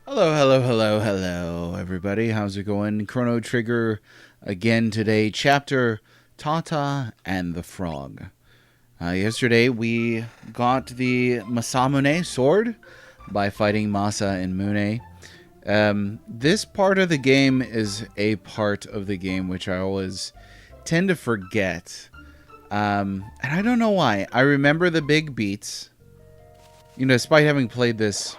Hello, hello, hello, hello, everybody. How's it going? Chrono Trigger again today. Chapter Tata and the Frog. Yesterday we got the Masamune sword by fighting Masa and Mune. This part of the game is a part of the game which I always tend to forget. And I don't know why. I remember the big beats. You know, despite having played this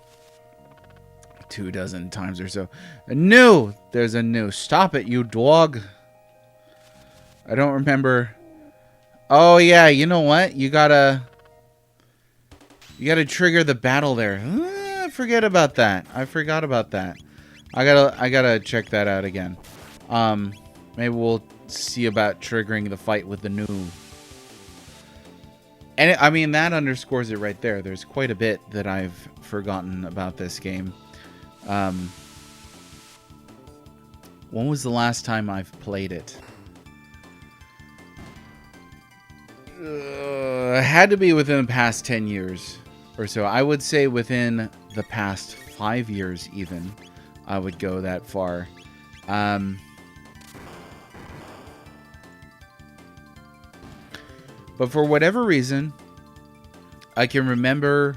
24 times or so. There's a new. Stop it, you dog. I don't remember. Oh yeah, you know what? You gotta trigger the battle there. Forget about that. I forgot about that. I gotta check that out again. Maybe we'll see about triggering the fight with the new. And I mean, that underscores it right there. There's quite a bit that I've forgotten about this game. When was the last time I've played it? It had to be within the past 10 years or so. I would say within the past 5 years even. I would go that far. But for whatever reason, I can remember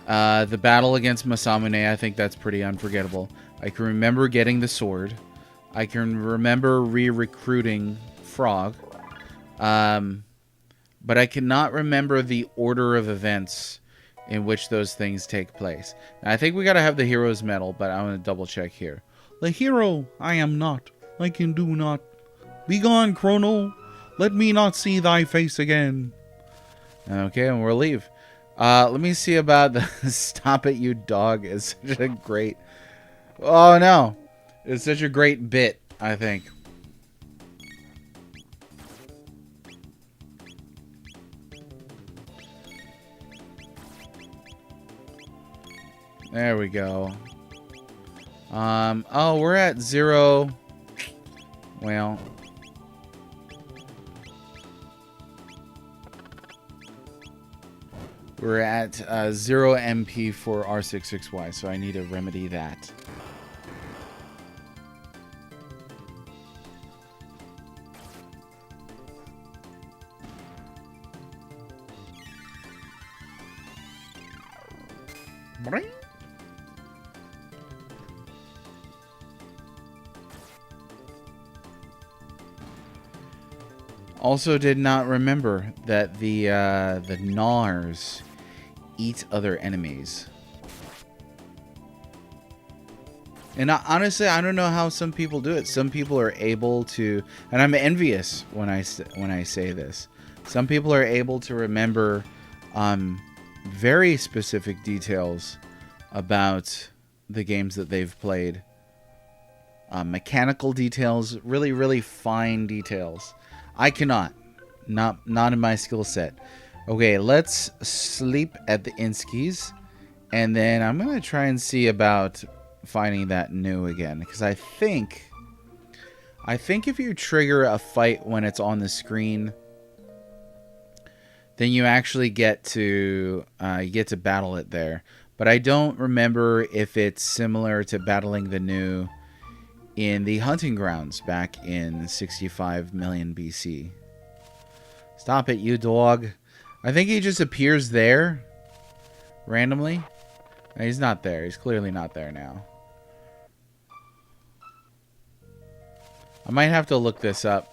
the battle against Masamune. I think that's pretty unforgettable. I can remember getting the sword. I can remember re-recruiting Frog. But I cannot remember the order of events in which those things take place. Now, I think we gotta have the hero's medal, but I'm gonna double check here. The hero I am not. I can do not. Begone, Chrono. Let me not see thy face again. Okay, and we'll leave. Let me see about the stop it, you dog is such a great... Oh, no. It's such a great bit, I think. There we go. Oh, we're at 0. Well... We're at 0 MP for R66Y, so I need to remedy that. Also did not remember that the Gnars eat other enemies. And honestly, I don't know how some people do it. Some people are able to, and I'm envious when I say this. Some people are able to remember very specific details about the games that they've played. Mechanical details, really, really fine details. I cannot. Not in my skill set. Okay, let's sleep at the Inskis. And then I'm going to try and see about finding that new again. Because I think if you trigger a fight when it's on the screen, then you actually get to battle it there. But I don't remember if it's similar to battling the new in the hunting grounds back in 65 million BC. Stop it, you dog. I think he just appears there randomly. No, he's not there. He's clearly not there now. I might have to look this up.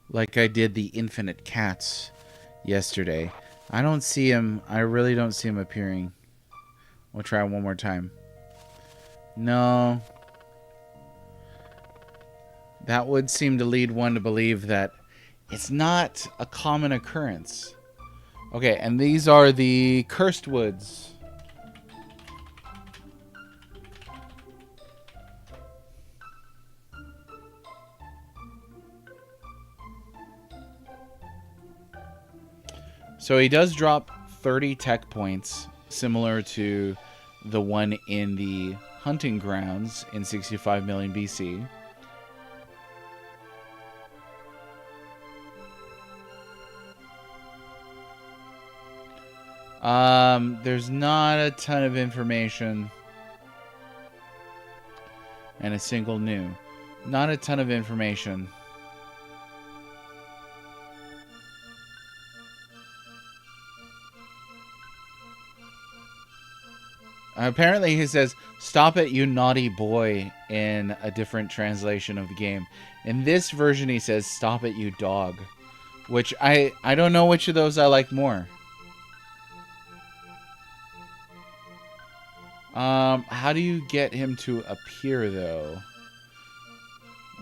Like I did the infinite cats yesterday. I don't see him. I really don't see him appearing. We'll try one more time. No. That would seem to lead one to believe that it's not a common occurrence. Okay, and these are the cursed woods. So he does drop 30 tech points, similar to the one in the hunting grounds in 65 million BC. There's not a ton of information. And a single new. Not a ton of information. Apparently he says, "Stop it, you naughty boy," in a different translation of the game. In this version he says, "Stop it, you dog." Which I don't know which of those I like more. How do you get him to appear, though?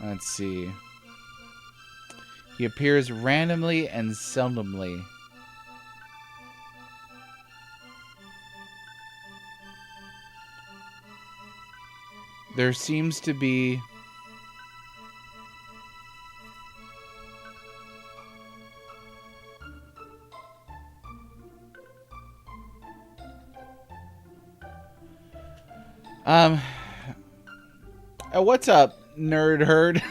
Let's see. He appears randomly and seldomly. There seems to be... what's up, nerd herd?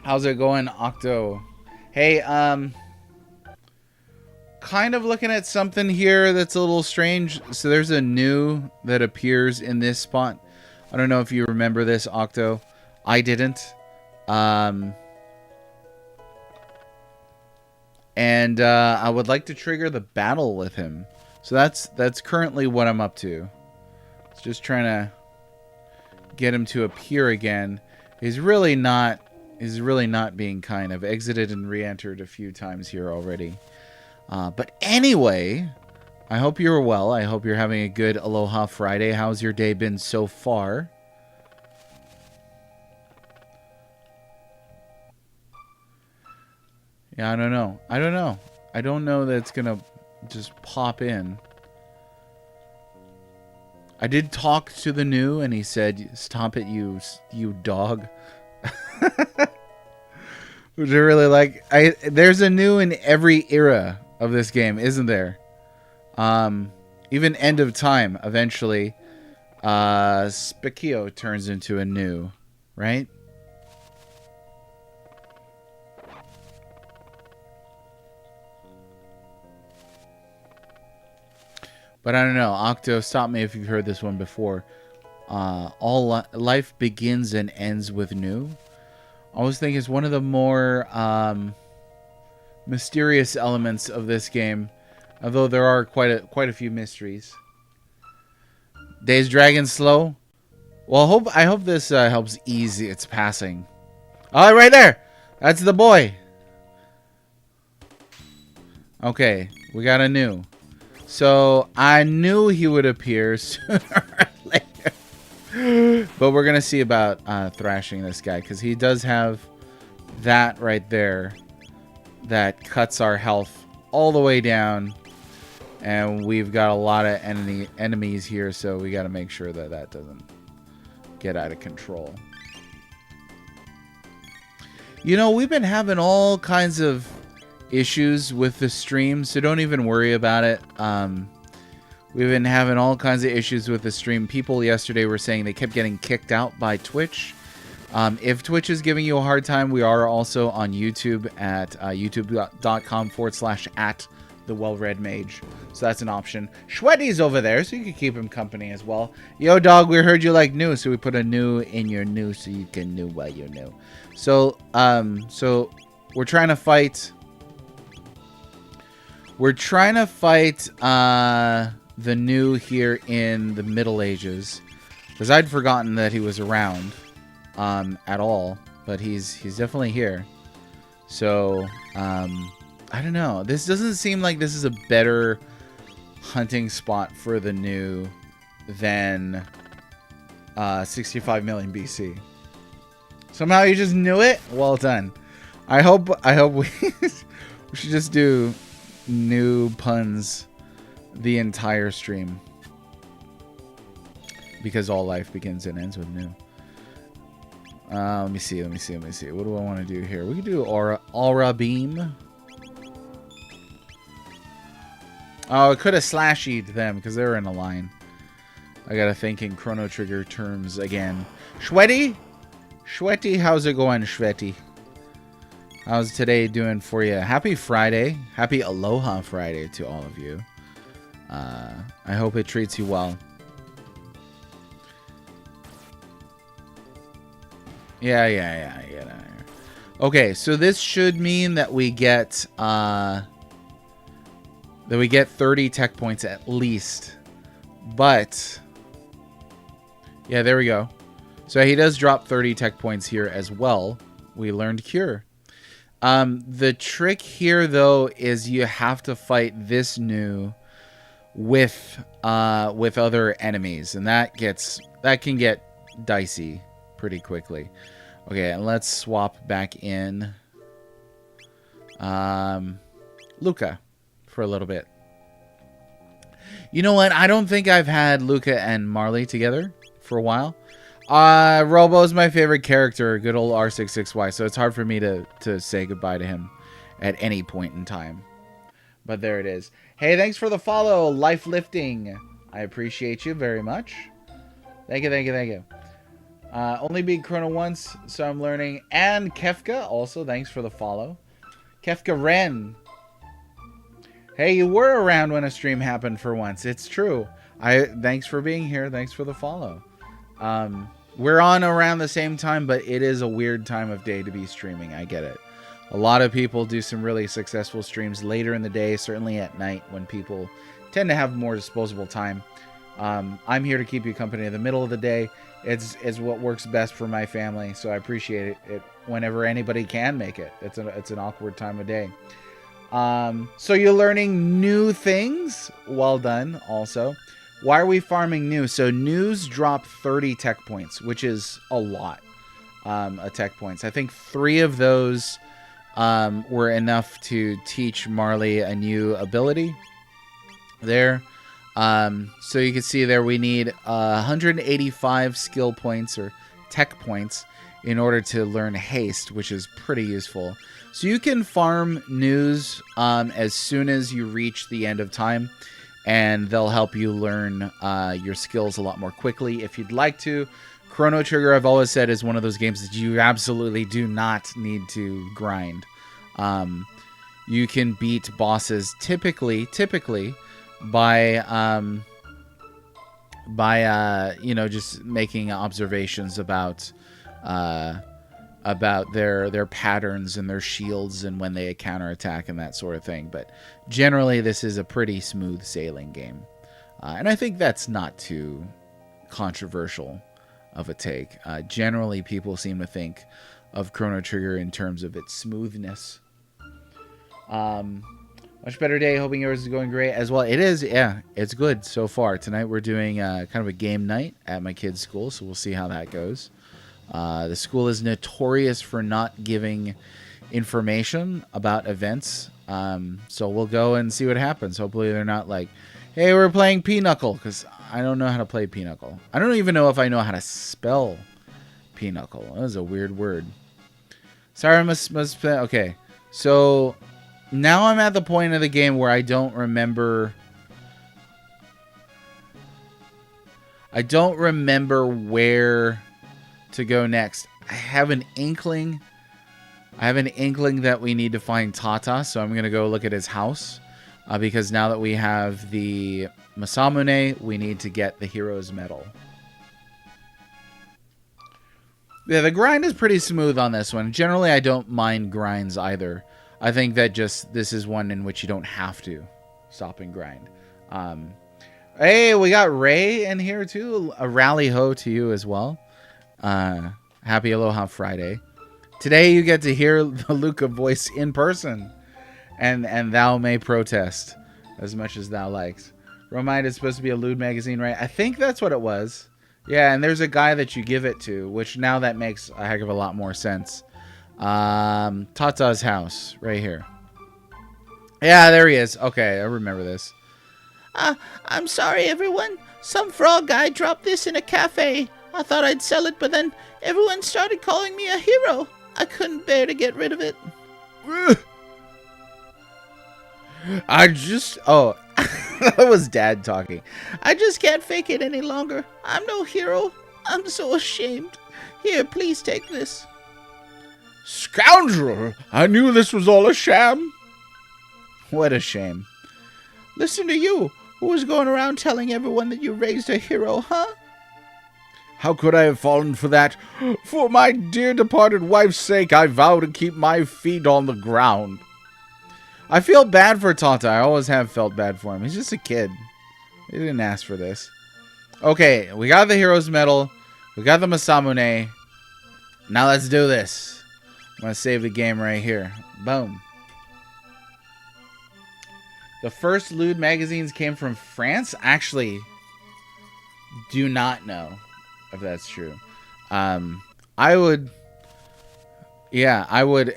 How's it going, Octo? Hey, kind of looking at something here that's a little strange. So there's a new that appears in this spot. I don't know if you remember this, Octo. I didn't. And I would like to trigger the battle with him. So that's currently what I'm up to. It's just trying to get him to appear again. He's really not being kind. I've exited and re-entered a few times here already. But anyway, I hope you're well. I hope you're having a good Aloha Friday. How's your day been so far? Yeah, I don't know. I don't know that it's gonna just pop in. I did talk to the new, and he said, "Stop it, you dog." Which I really like. There's a new in every era of this game, isn't there? Even End of Time, eventually, Spicchio turns into a new, right? But I don't know. Octo, stop me if you've heard this one before. All life begins and ends with new. I always think it's one of the more mysterious elements of this game, although there are quite a few mysteries. Days dragging slow. Well, I hope this helps ease its passing. Oh, right there. That's the boy. Okay, we got a new. So I knew he would appear sooner or later. But we're going to see about thrashing this guy, because he does have that right there that cuts our health all the way down. And we've got a lot of enemies here, so we got to make sure that that doesn't get out of control. You know, we've been having all kinds of issues with the stream, so don't even worry about it. We've been having all kinds of issues with the stream. People yesterday were saying they kept getting kicked out by Twitch. If Twitch is giving you a hard time, we are also on YouTube at youtube.com/@thewellreadmage. So that's an option. Shweddy's over there, so you can keep him company as well. Yo, dog, we heard you like new, so we put a new in your new so you can new while you're new. So, we're trying to fight... We're trying to fight the new here in the Middle Ages, because I'd forgotten that he was around at all, but he's definitely here. So I don't know. This doesn't seem like this is a better hunting spot for the new than 65 million BC. Somehow you just knew it. Well done. I hope we we should just do new puns the entire stream, because all life begins and ends with new. Let me see. What do I want to do here? We can do aura beam. Oh, it could have slashied them because they were in a line. I gotta think in Chrono Trigger terms again. Shwetty, how's it going, Shwetty? How's today doing for you? Happy Friday. Happy Aloha Friday to all of you. I hope it treats you well. Yeah. Okay, so this should mean that we get 30 tech points at least. But yeah, there we go. So he does drop 30 tech points here as well. We learned Cure. The trick here though is you have to fight this new with other enemies, and that can get dicey pretty quickly. Okay, and let's swap back in Luca for a little bit. You know what? I don't think I've had Luca and Marley together for a while. Robo's my favorite character, good old R66Y, so it's hard for me to say goodbye to him at any point in time. But there it is. Hey, thanks for the follow, Life Lifting. I appreciate you very much. Thank you. Only beat Chrono once, so I'm learning. And Kefka, also, thanks for the follow. Kefka Ren. Hey, you were around when a stream happened for once. It's true. Thanks for being here. Thanks for the follow. We're on around the same time, but it is a weird time of day to be streaming. I get it. A lot of people do some really successful streams later in the day, certainly at night when people tend to have more disposable time. I'm here to keep you company in the middle of the day. It's what works best for my family, so I appreciate it whenever anybody can make it. It's an awkward time of day. So you're learning new things. Well done. Also, why are we farming new? So news drop 30 tech points, which is a lot of tech points. I think 3 of those were enough to teach Marley a new ability there. So you can see there we need 185 skill points or tech points in order to learn haste, which is pretty useful. So you can farm news as soon as you reach the end of time, and they'll help you learn your skills a lot more quickly if you'd like to. Chrono Trigger, I've always said, is one of those games that you absolutely do not need to grind. You can beat bosses typically by just making observations about their patterns and their shields and when they counterattack and that sort of thing. But generally, this is a pretty smooth sailing game, and I think that's not too controversial of a take. Generally, people seem to think of Chrono Trigger in terms of its smoothness. Much better day. Hoping yours is going great as well. It is, yeah. It's good so far. Tonight we're doing kind of a game night at my kid's school, so we'll see how that goes. The school is notorious for not giving information about events, so we'll go and see what happens. Hopefully they're not like, hey, we're playing Pinochle, because I don't know how to play Pinochle. I don't even know if I know how to spell Pinochle. That was a weird word. Sorry, I must okay. So now I'm at the point of the game where I don't remember where to go next. I have an inkling that we need to find Tata, so I'm going to go look at his house. Because now that we have the Masamune, we need to get the Hero's Medal. Yeah, the grind is pretty smooth on this one. Generally, I don't mind grinds either. I think that this is one in which you don't have to stop and grind. Hey, we got Ray in here too. A rally ho to you as well. Happy Aloha Friday. Today you get to hear the Luca voice in person. And thou may protest as much as thou likes. Romide is supposed to be a lewd magazine, right? I think that's what it was. Yeah, and there's a guy that you give it to, which now that makes a heck of a lot more sense. Tata's house, right here. Yeah, there he is. Okay, I remember this. I'm sorry, everyone. Some frog guy dropped this in a cafe. I thought I'd sell it, but then everyone started calling me a hero. I couldn't bear to get rid of it. That was Dad talking. I just can't fake it any longer. I'm no hero. I'm so ashamed. Here, please take this. Scoundrel! I knew this was all a sham. What a shame. Listen to you. Who was going around telling everyone that you raised a hero, huh? How could I have fallen for that? For my dear departed wife's sake, I vow to keep my feet on the ground. I feel bad for Tata. I always have felt bad for him. He's just a kid. He didn't ask for this. Okay, we got the Hero's Medal. We got the Masamune. Now let's do this. I'm going to save the game right here. Boom. The first lewd magazines came from France? Actually, do not know if that's true. I would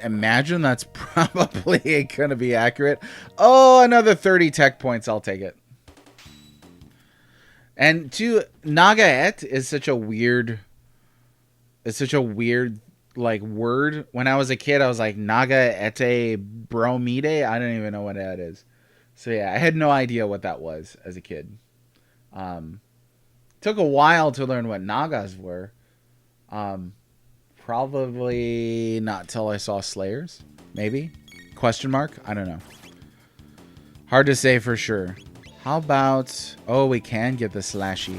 imagine that's probably going to be accurate. Oh, another 30 tech points. I'll take it. And Nagaet is such a weird like word. When I was a kid, I was like Nagaete bromide. I don't even know what that is. So yeah, I had no idea what that was as a kid. Took a while to learn what Nagas were. Probably not till I saw Slayers. Maybe? Question mark? I don't know. Hard to say for sure. How about... Oh, we can get the slashy.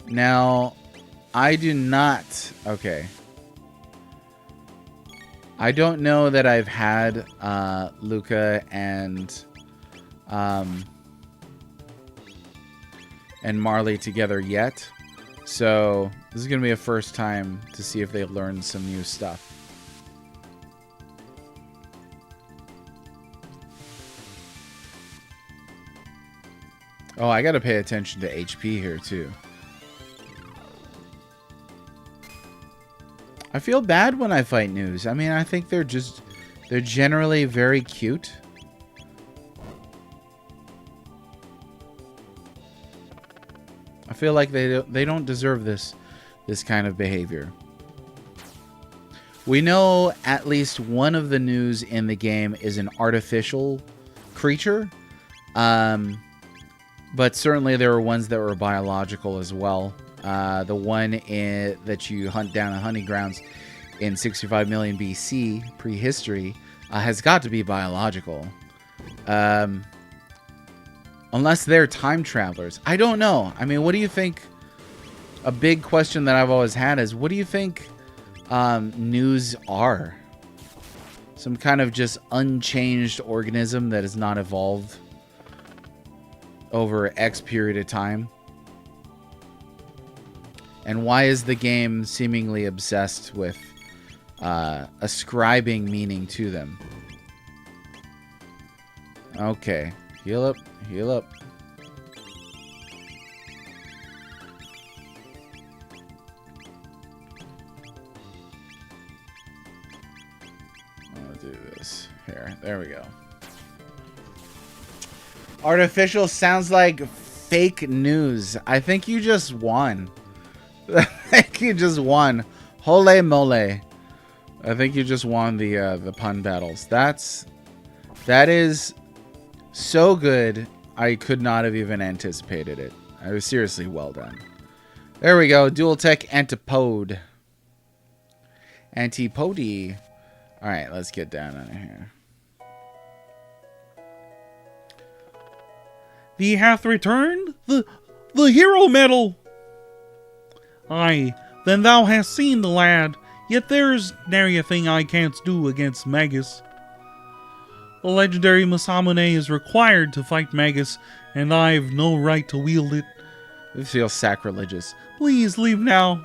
Now, I do not... Okay. I don't know that I've had Luca and Marley together yet. So this is going to be a first time to see if they learn some new stuff. Oh, I got to pay attention to HP here too. I feel bad when I fight news. I mean, I think they're generally very cute. I feel like they don't deserve this kind of behavior. We know at least one of the news in the game is an artificial creature. But certainly there were ones that were biological as well. The one that you hunt down in Honey Grounds in 65 million BC, prehistory, has got to be biological. Unless they're time travelers. I don't know. I mean, what do you think? A big question that I've always had is, what do you think news are? Some kind of just unchanged organism that has not evolved over X period of time? And why is the game seemingly obsessed with ascribing meaning to them? Okay. Heal up. Heal up. I'll do this. Here. There we go. Artificial sounds like fake news. I think you just won. I think you just won. Hole mole. I think you just won the pun battles. That is so good. I could not have even anticipated it. I was seriously well done. There we go. Dual tech antipode. Antipode. All right, let's get down on here. Thee hath returned the hero medal. Aye, then thou hast seen the lad, yet there's nary a thing I can't do against Magus. The legendary Masamune is required to fight Magus, and I've no right to wield it. This feels sacrilegious. Please leave now.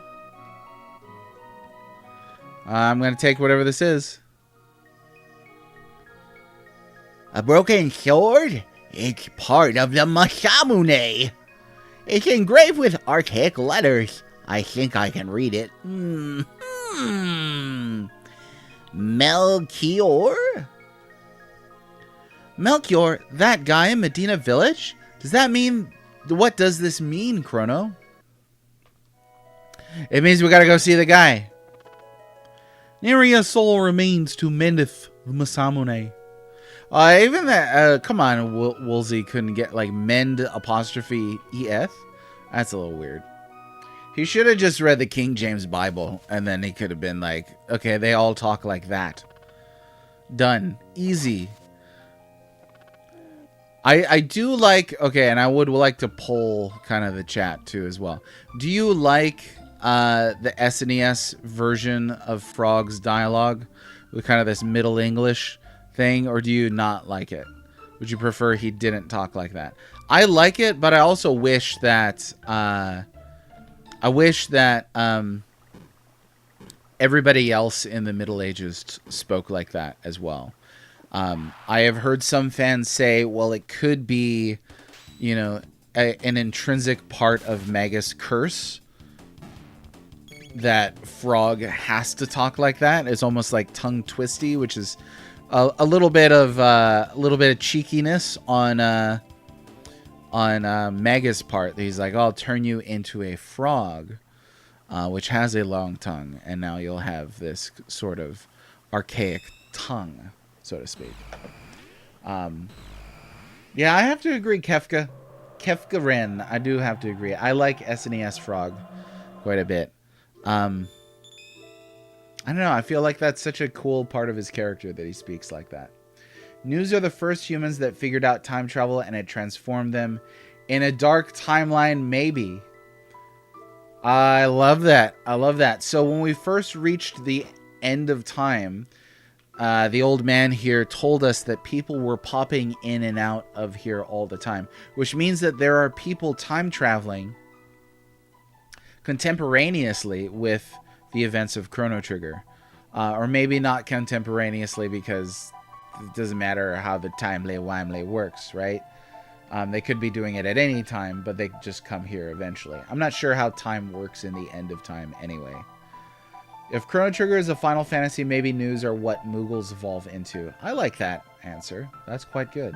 I'm going to take whatever this is. A broken sword? It's part of the Masamune. It's engraved with archaic letters. I think I can read it. Melchior? Melchior, that guy in Medina Village? Does that mean... What does this mean, Chrono? It means we gotta go see the guy. Nary a soul remains to mendeth the Masamune. Even that... come on, Woolsey couldn't get, like, mend apostrophe EF? That's a little weird. He should have just read the King James Bible, and then he could have been like, okay, they all talk like that. Done. Easy. I do like, okay, and I would like to poll kind of the chat too as well. Do you like the SNES version of Frog's dialogue with kind of this Middle English thing, or do you not like it? Would you prefer he didn't talk like that? I like it, but I also wish that everybody else in the Middle Ages spoke like that as well. I have heard some fans say, well, it could be, you know, an intrinsic part of Magus' curse that Frog has to talk like that. It's almost like tongue twisty, which is a little bit of cheekiness on Magus' part. He's like, I'll turn you into a frog, which has a long tongue, and now you'll have this sort of archaic tongue, so to speak. Yeah, I have to agree, Kefka Ren. I do have to agree. I like SNES Frog quite a bit. I don't know. I feel like that's such a cool part of his character that he speaks like that. News are the first humans that figured out time travel, and it transformed them in a dark timeline, maybe. I love that. I love that. So when we first reached the end of time, the old man here told us that people were popping in and out of here all the time, which means that there are people time traveling contemporaneously with the events of Chrono Trigger. Or maybe not contemporaneously, because it doesn't matter how the timely-wimely works, right? They could be doing it at any time, but they just come here eventually. I'm not sure how time works in the end of time anyway. If Chrono Trigger is a Final Fantasy, maybe news are what Moogles evolve into. I like that answer. That's quite good.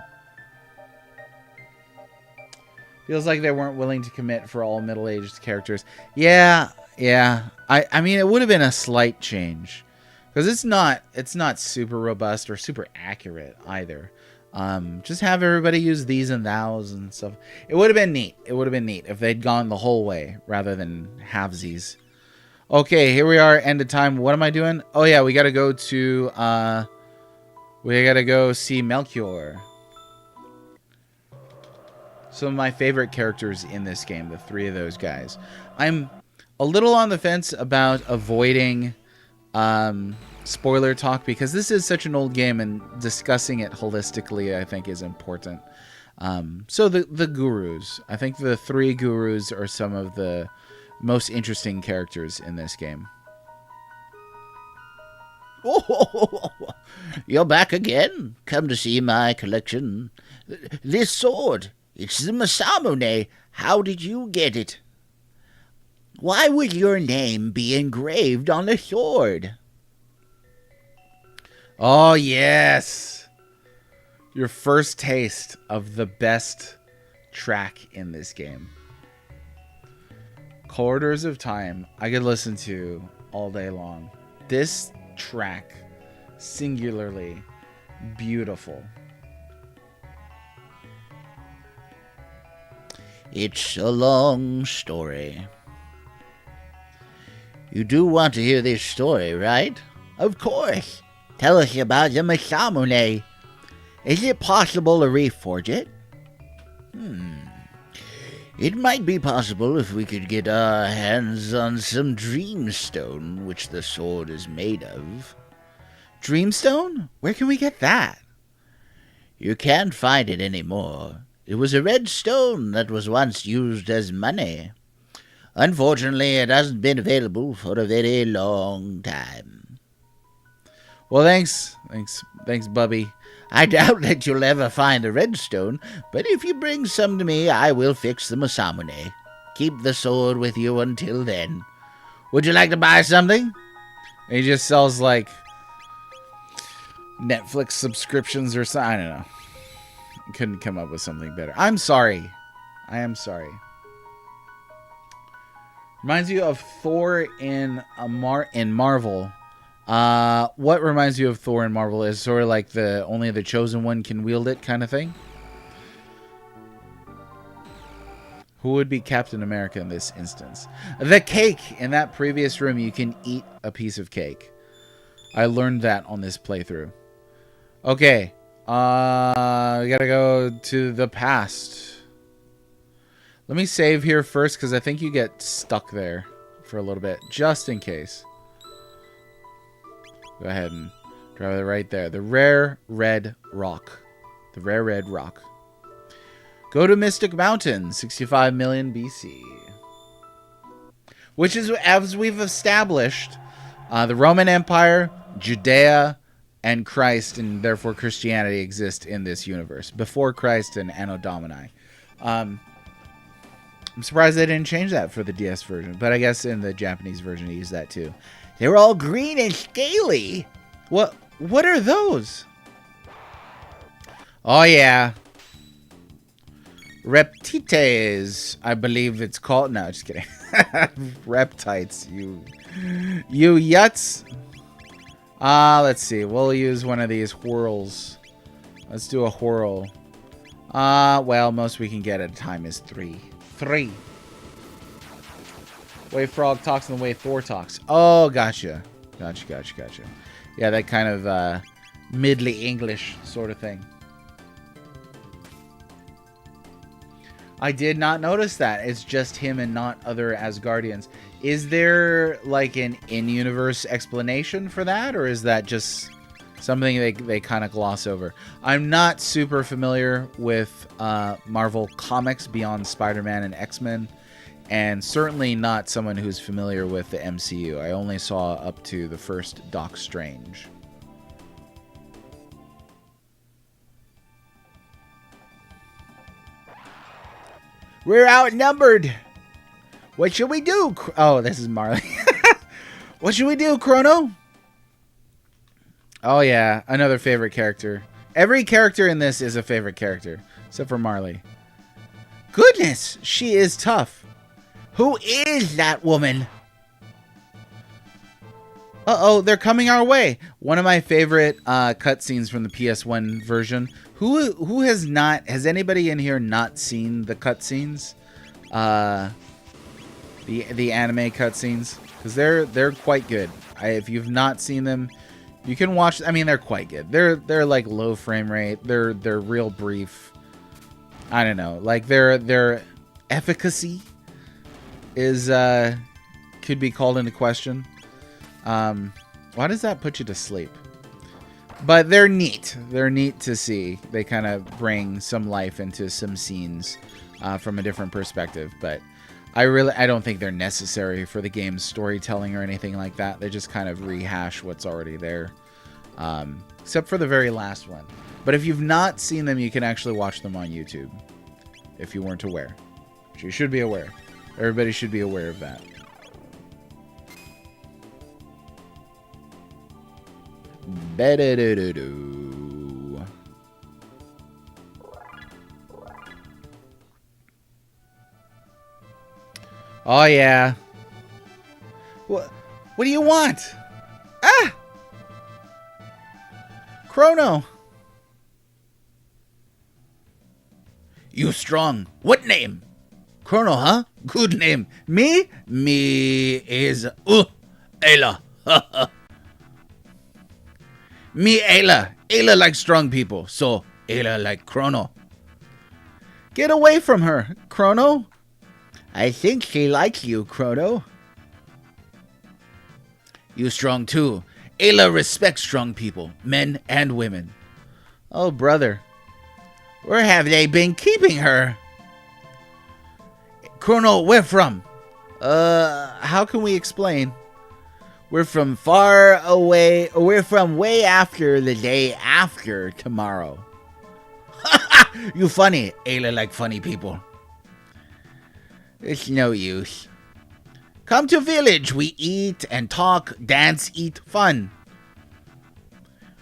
Feels like they weren't willing to commit for all middle-aged characters. Yeah. I mean, it would have been a slight change, because it's not super robust or super accurate either. Just have everybody use these and thous and stuff. It would have been neat. It would have been neat if they'd gone the whole way rather than halvesies. Okay, here we are, end of time. What am I doing? Oh yeah, we gotta go to see Melchior. Some of my favorite characters in this game, the three of those guys. I'm a little on the fence about avoiding spoiler talk, because this is such an old game, and discussing it holistically I think is important. So the gurus. I think the three gurus are some of the most interesting characters in this game. Oh, you're back again. Come to see my collection. This sword, it's the Masamune. How did you get it? Why would your name be engraved on the sword? Oh, yes. Your first taste of the best track in this game. Corridors of Time, I could listen to all day long. This track, singularly beautiful. It's a long story. You do want to hear this story, right? Of course. Tell us about the Masamune. Is it possible to reforge it? It might be possible if we could get our hands on some dreamstone, which the sword is made of. Dreamstone? Where can we get that? You can't find it anymore. It was a red stone that was once used as money. Unfortunately, it hasn't been available for a very long time. Well, thanks, Bubby. I doubt that you'll ever find a redstone, but if you bring some to me, I will fix the Masamune. Keep the sword with you until then. Would you like to buy something? He just sells, like, Netflix subscriptions or something. I don't know. Couldn't come up with something better. I'm sorry. I am sorry. Reminds you of Thor in Marvel. What reminds you of Thor in Marvel? Is sort of like only the chosen one can wield it kind of thing? Who would be Captain America in this instance? The cake! In that previous room, you can eat a piece of cake. I learned that on this playthrough. Okay. We gotta go to the past. Let me save here first, because I think you get stuck there for a little bit, just in case. Go ahead and drive it right there. The rare red rock. The rare red rock. Go to Mystic Mountain, 65 million BC. Which is, as we've established, the Roman Empire, Judea, and Christ, and therefore Christianity, exist in this universe. Before Christ and Anno Domini. I'm surprised they didn't change that for the DS version. But I guess in the Japanese version, they use that too. They're all green and scaly. What are those? Oh, yeah. Reptites, I believe it's called. No, just kidding. Reptites, you yuts. Let's see. We'll use one of these whirls. Let's do a whirl. Well, most we can get at a time is 3. 3. Way Frog talks and the way Thor talks. Oh, gotcha. Gotcha. Yeah, that kind of middly English sort of thing. I did not notice that. It's just him and not other Asgardians. Is there like an in-universe explanation for that, or is that just something they kind of gloss over? I'm not super familiar with Marvel Comics beyond Spider-Man and X-Men, and certainly not someone who's familiar with the MCU. I only saw up to the first Doc Strange. We're outnumbered. What should we do? Oh, this is Marley. What should we do, Chrono? Oh, yeah. Another favorite character. Every character in this is a favorite character, except for Marley. Goodness, she is tough. Who is that woman? Uh-oh, they're coming our way. One of my favorite cutscenes from the PS1 version. Who has not... Has anybody in here not seen the cutscenes? The anime cutscenes? Because they're quite good. If you've not seen them, you can watch... I mean, they're quite good. They're like low frame rate. They're real brief. I don't know. Like, their efficacy is... could be called into question. Why does that put you to sleep? But they're neat. They're neat to see. They kind of bring some life into some scenes from a different perspective. But I don't think they're necessary for the game's storytelling or anything like that. They just kind of rehash what's already there. Except for the very last one. But if you've not seen them, you can actually watch them on YouTube. If you weren't aware. Which you should be aware. Everybody should be aware of that. Ba-da-da-da-do. Oh, yeah. What do you want? Ah! Chrono. You strong. What name? Chrono, huh? Good name. Me? Me is Ayla. Me Ayla. Ayla like strong people, so Ayla like Chrono. Get away from her, Chrono. I think she likes you, Chrono. You strong too. Ayla respects strong people, men and women. Oh, brother. Where have they been keeping her? Chrono, where from? How can we explain? We're from far away. We're from way after the day after tomorrow. You funny. Ayla like funny people. It's no use. Come to village. We eat and talk, dance, eat, fun.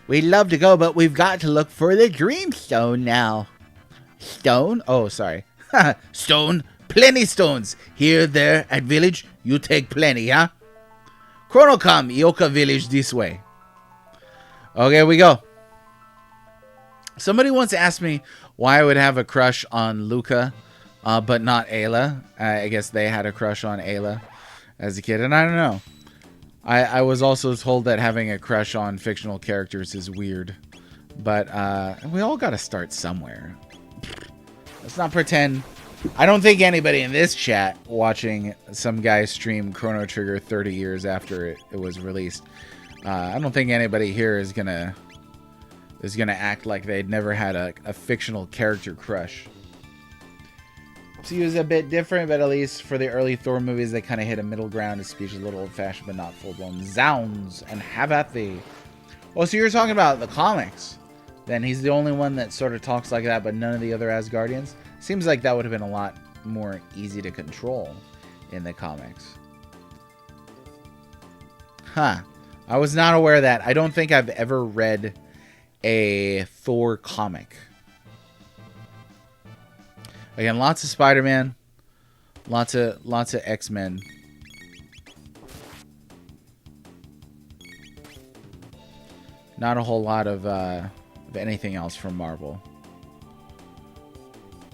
We'd love to go, but we've got to look for the dream stone now. Stone? Oh, sorry. Stone? Plenty stones. Here, there, at village, you take plenty, huh? Chrono, come. Ioka village this way. Okay, we go. Somebody once asked me why I would have a crush on Luca but not Ayla. I guess they had a crush on Ayla as a kid, and I don't know. I was also told that having a crush on fictional characters is weird, but we all got to start somewhere. Let's not pretend. I don't think anybody in this chat watching some guy stream Chrono Trigger 30 years after it was released. I don't think anybody here is gonna act like they'd never had a fictional character crush. So he was a bit different, but at least for the early Thor movies, they kind of hit a middle ground. His speech is a little old-fashioned, but not full-blown. Zounds, and have at thee. Oh, so you're talking about the comics. Then he's the only one that sort of talks like that, but none of the other Asgardians. Seems like that would have been a lot more easy to control in the comics. Huh. I was not aware of that. I don't think I've ever read a Thor comic. Again, lots of Spider-Man, lots of X-Men. Not a whole lot of anything else from Marvel.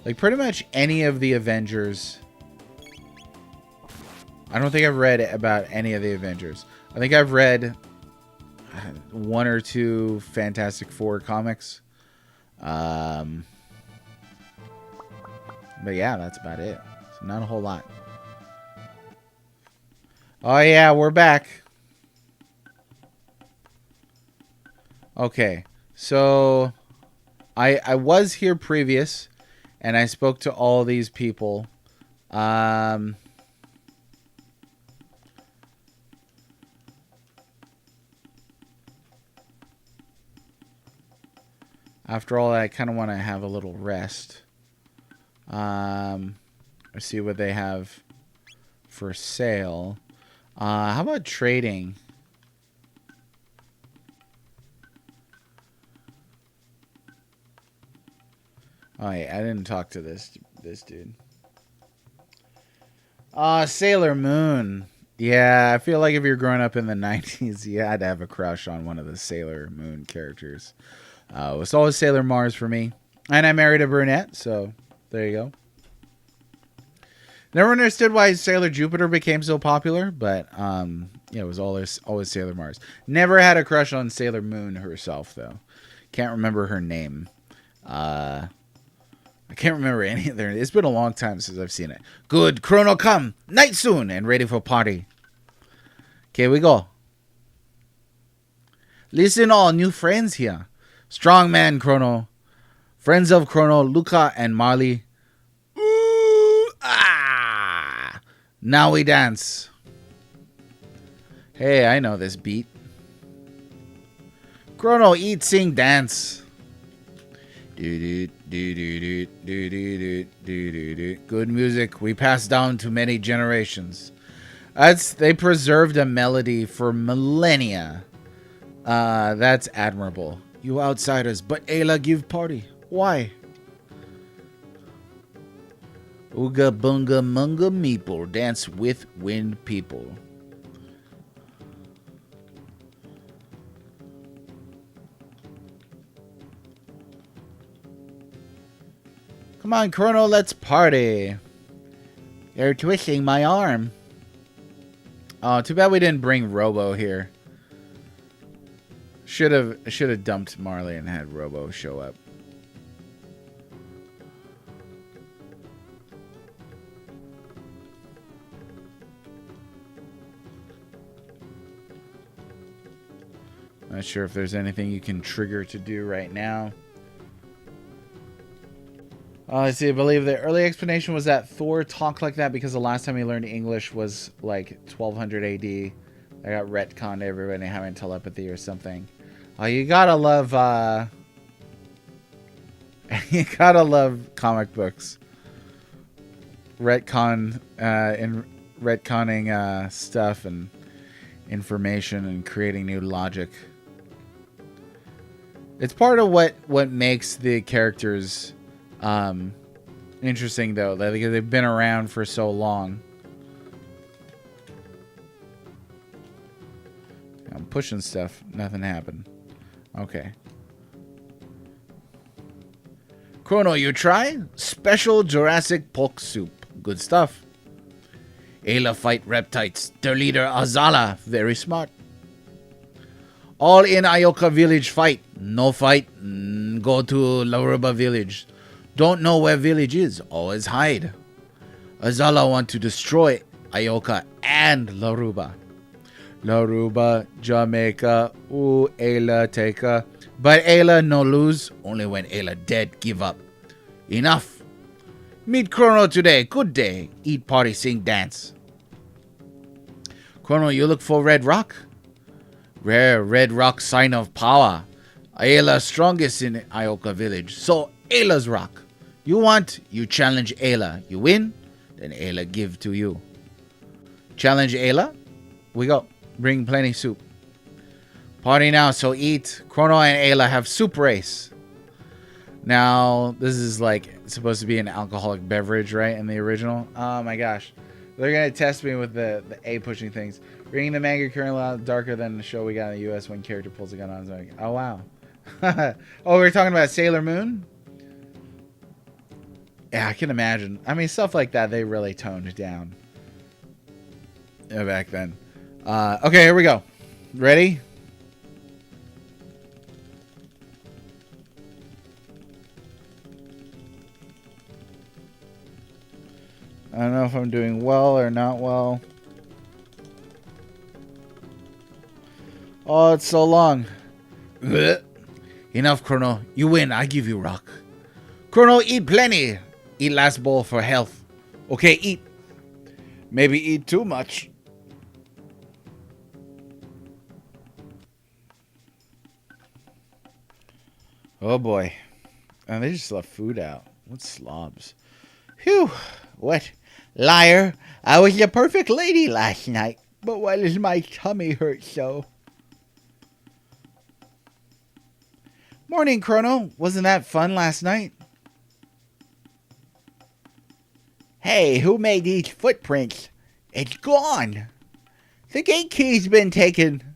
Like pretty much any of the Avengers. I don't think I've read about any of the Avengers. I think I've read one or two Fantastic Four comics. But yeah, that's about it. So not a whole lot. Oh yeah, we're back. Okay, so I was here previous, and I spoke to all these people. After all that, I kind of want to have a little rest. Let's see what they have for sale. How about trading? Oh, yeah, I didn't talk to this dude. Sailor Moon. Yeah, I feel like if you're growing up in the 90s, you had to have a crush on one of the Sailor Moon characters. It was always Sailor Mars for me. And I married a brunette, so there you go. Never understood why Sailor Jupiter became so popular, but yeah, it was always Sailor Mars. Never had a crush on Sailor Moon herself, though. Can't remember her name. I can't remember any of their. It's been a long time since I've seen it. Good, Chrono, come. Night soon and ready for party. Okay, we go. Listen, all new friends here. Strongman Chrono. Friends of Chrono, Luca and Marley. Ooh, ah. Now we dance. Hey, I know this beat. Chrono, eat, sing, dance. Good music we pass down to many generations. They preserved a melody for millennia. That's admirable. You outsiders, but Ayla give party. Why? Ooga bunga munga meeple, dance with wind people. Come on, Chrono, let's party. You're twisting my arm. Oh, too bad we didn't bring Robo here. Should have dumped Marley and had Robo show up. Not sure if there's anything you can trigger to do right now. Let's see, I believe the early explanation was that Thor talked like that because the last time he learned English was like 1200 AD. I got retconned everybody having telepathy or something. Oh, you gotta love you gotta love comic books. Retconning stuff and information and creating new logic. It's part of what makes the characters interesting, though, because they've been around for so long. I'm pushing stuff. Nothing happened. Okay. Chrono, you try? Special Jurassic pork soup. Good stuff. Ayla fight reptiles. Their leader Azala, very smart. All in Ioka village fight. No fight, go to Laruba village. Don't know where village is, always hide. Azala want to destroy Ioka and Laruba. Laruba, Jamaica, ooh, Ayla take. But Ayla no lose, only when Ayla dead give up. Enough. Meet Chrono today, good day. Eat, party, sing, dance. Chrono, you look for red rock? Rare red rock sign of power. Ayla strongest in Ioka village, so Ayla's rock. You want, you challenge Ayla. You win, then Ayla give to you. Challenge Ayla? We go. Bring plenty soup. Party now, so eat. Chrono and Ayla have soup race. Now, this is like supposed to be an alcoholic beverage, right? In the original. Oh my gosh. They're going to test me with the A pushing things. Bringing the manga currently out darker than the show we got in the US when character pulls a gun on his own. Oh, wow. Oh, we were talking about Sailor Moon? Yeah, I can imagine. I mean, stuff like that, they really toned down back then. Okay, here we go. Ready? I don't know if I'm doing well or not well. Oh, it's so long. Enough, Chrono. You win. I give you rock. Chrono, eat plenty. Eat last bowl for health. Okay, eat. Maybe eat too much. Oh boy. And they just left food out. What slobs. Phew. What? Liar. I was the perfect lady last night. But why does my tummy hurt so? Morning, Chrono. Wasn't that fun last night? Hey, who made these footprints? It's gone. The gate key's been taken.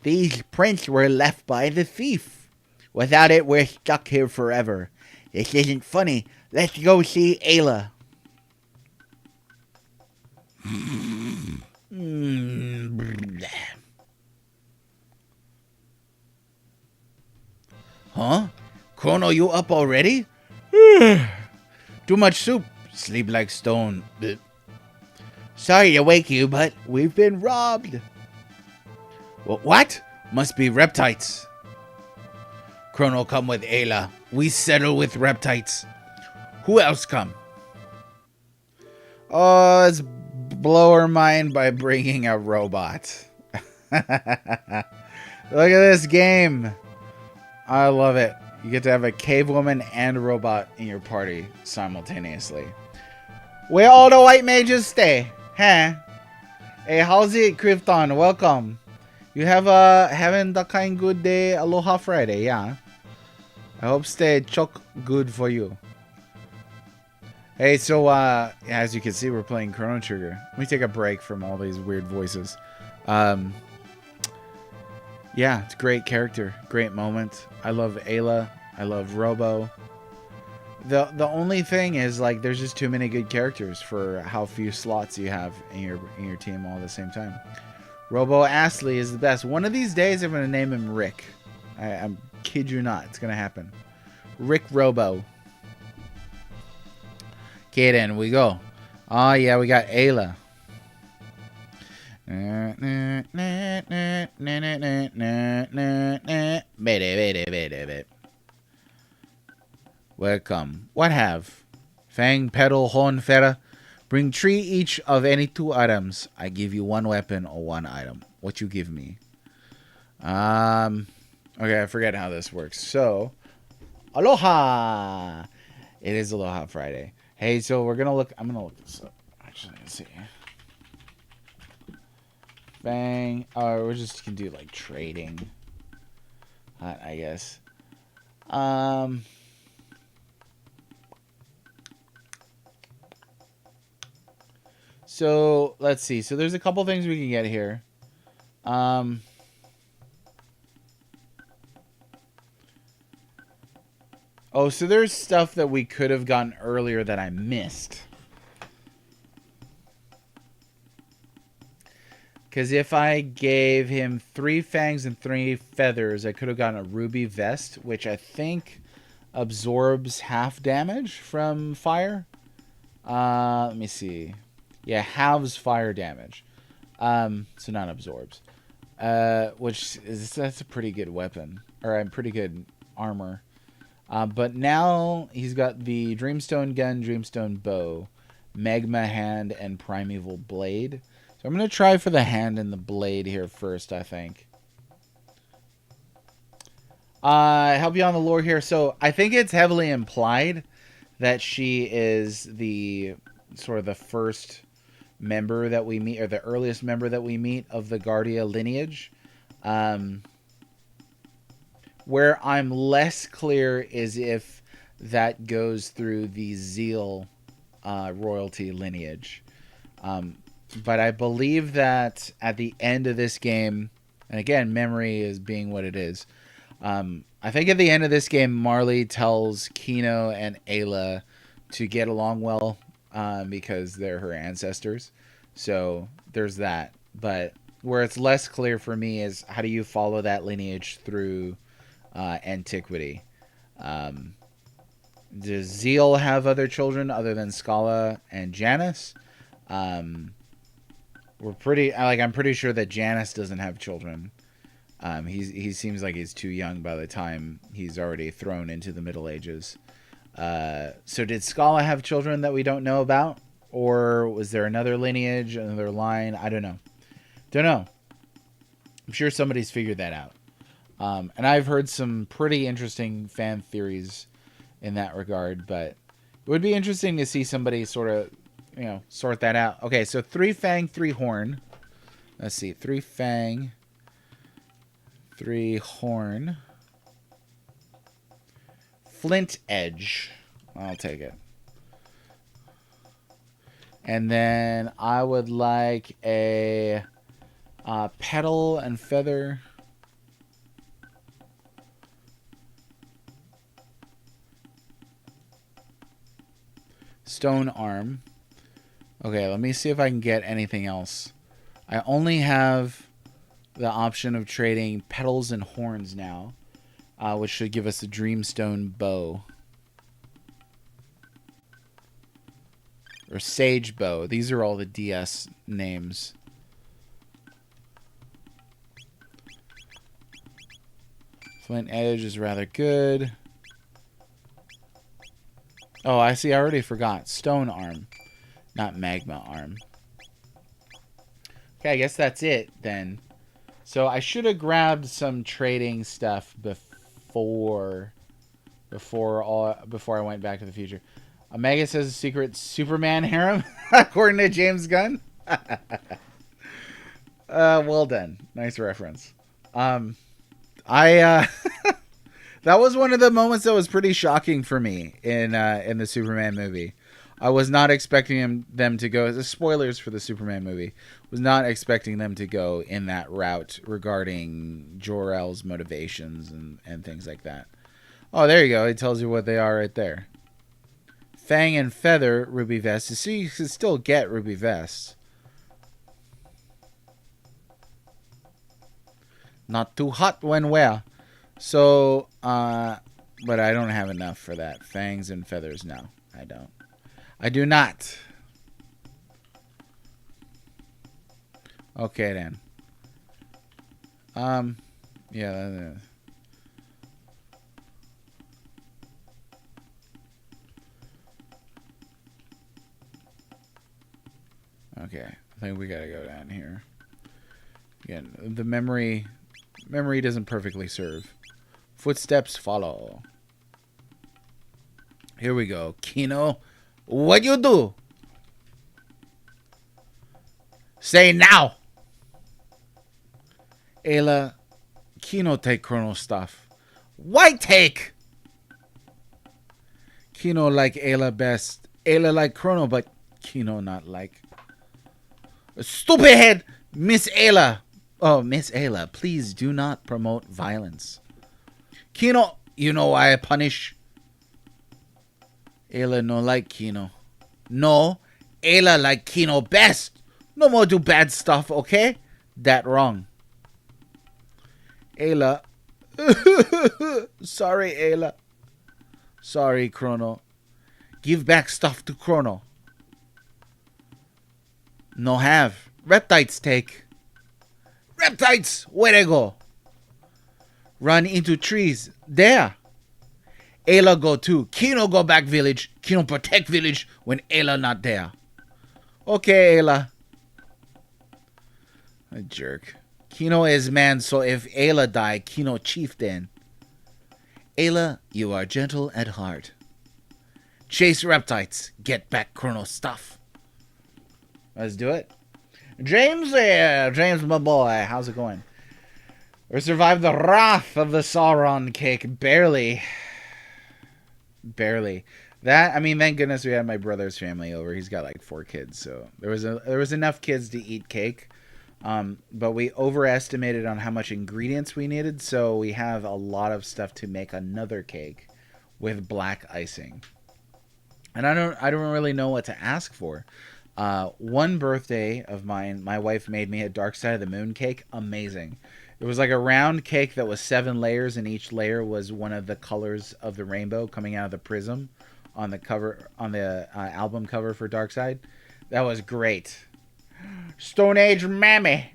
These prints were left by the thief. Without it, we're stuck here forever. This isn't funny. Let's go see Ayla. Huh? Chrono, you up already? Too much soup. Sleep like stone. Sorry to wake you, but we've been robbed. What? Must be reptites. Chrono, come with Ayla. We settle with reptites. Who else come? Oh, let's blow her mind by bringing a robot. Look at this game. I love it. You get to have a cave woman and a robot in your party simultaneously. Where all the white mages stay? Huh? Hey, how's it, Krypton? Welcome. You have having the kind good day, Aloha Friday, yeah? I hope stay chock good for you. Hey, so as you can see, we're playing Chrono Trigger. Let me take a break from all these weird voices. Yeah, it's a great character, great moment. I love Ayla. I love Robo. The only thing is, like, there's just too many good characters for how few slots you have in your team all at the same time. Robo Astley is the best. One of these days, I'm gonna name him Rick. I kid you not, it's gonna happen. Rick Robo. Okay, then we go. Oh yeah, we got Ayla. Welcome. What have? Fang, pedal, horn, feta. Bring 3 each of any 2 items. I give you 1 weapon or 1 item. What you give me? Okay, I forget how this works. So, aloha! It is Aloha Friday. Hey, so we're gonna look. I'm gonna look this up. Actually, let's see. Bang. Oh, we're just gonna do like trading. I guess. So let's see. So there's a couple things we can get here. Oh, so there's stuff that we could have gotten earlier that I missed. Because if I gave him 3 fangs and 3 feathers, I could have gotten a ruby vest, which I think absorbs half damage from fire. Let me see. Yeah, halves fire damage. So not absorbs. That's a pretty good weapon. Or a pretty good armor. But now he's got the Dreamstone gun, Dreamstone bow, Magma hand, and Primeval blade. So I'm going to try for the hand and the blade here first, I think. Help you on the lore here. So I think it's heavily implied that she is the sort of the first member that we meet, or the earliest member that we meet of the Guardia lineage. Where I'm less clear is if that goes through the Zeal royalty lineage. But I believe that at the end of this game, and again, memory is being what it is. I think at the end of this game, Marley tells Kino and Ayla to get along well because they're her ancestors. So there's that. But where it's less clear for me is how do you follow that lineage through antiquity? Does Zeal have other children other than Scala and Janus? I'm pretty sure that Janus doesn't have children. He seems like he's too young by the time he's already thrown into the Middle Ages. So did Scala have children that we don't know about? Or was there another lineage, another line? I don't know. I'm sure somebody's figured that out. And I've heard some pretty interesting fan theories in that regard, but it would be interesting to see somebody sort of, sort that out. Okay, so 3 fang, 3 horn. Let's see, 3 fang, 3 horn. Flint edge. I'll take it. And then I would like a petal and feather. Stone arm. Okay, let me see if I can get anything else. I only have the option of trading petals and horns now, which should give us a Dreamstone bow. Or Sage bow. These are all the DS names. Flint edge is rather good. Oh, I see. I already forgot. Stone arm. Not magma arm. Okay, I guess that's it then. So I should have grabbed some trading stuff before I went back to the future. Omega says a secret Superman harem, according to James Gunn. Well done. Nice reference. That was one of the moments that was pretty shocking for me in the Superman movie. I was not expecting them to go. The spoilers for the Superman movie. Was not expecting them to go in that route regarding Jor-El's motivations and things like that. Oh, there you go. It tells you what they are right there. Fang and feather ruby vest. You see, you can still get ruby vests. Not too hot when wear. So, but I don't have enough for that. Fangs and feathers, no. I don't. I do not. Okay, then. Yeah. Okay, I think we gotta go down here. Again, the memory doesn't perfectly serve. Footsteps follow. Here we go. Kino, what you do? Say now. Ayla, Kino take Chrono stuff. Why take? Kino like Ayla best. Ayla like Chrono, but Kino not like. Stupid head, Miss Ayla. Oh, Miss Ayla, please do not promote violence. Kino, you know why I punish? Ayla no like Kino. No, Ayla like Kino best. No more do bad stuff, okay? That wrong. Ayla. Sorry, Ayla. Sorry, Chrono. Give back stuff to Chrono. No have. Reptites take. Reptites! Where they go? Run into trees. There. Ayla go too. Kino go back village. Kino protect village when Ayla not there. Okay, Ayla. A jerk. Kino is man, so if Ayla die, Kino chief then. Ayla, you are gentle at heart. Chase reptites. Get back Chrono stuff. Let's do it. James there. James, my boy. How's it going? We survived the wrath of the Sauron cake. Barely. Barely. That, I mean, thank goodness we had my brother's family over. He's got like 4 kids, so there was enough kids to eat cake. But we overestimated on how much ingredients we needed, so we have a lot of stuff to make another cake with black icing. And I don't really know what to ask for. One birthday of mine, my wife made me a Dark Side of the Moon cake. Amazing. It was like a round cake that was 7 layers, and each layer was one of the colors of the rainbow coming out of the prism on the cover, on the album cover for Dark Side. That was great. Stone Age Mammy.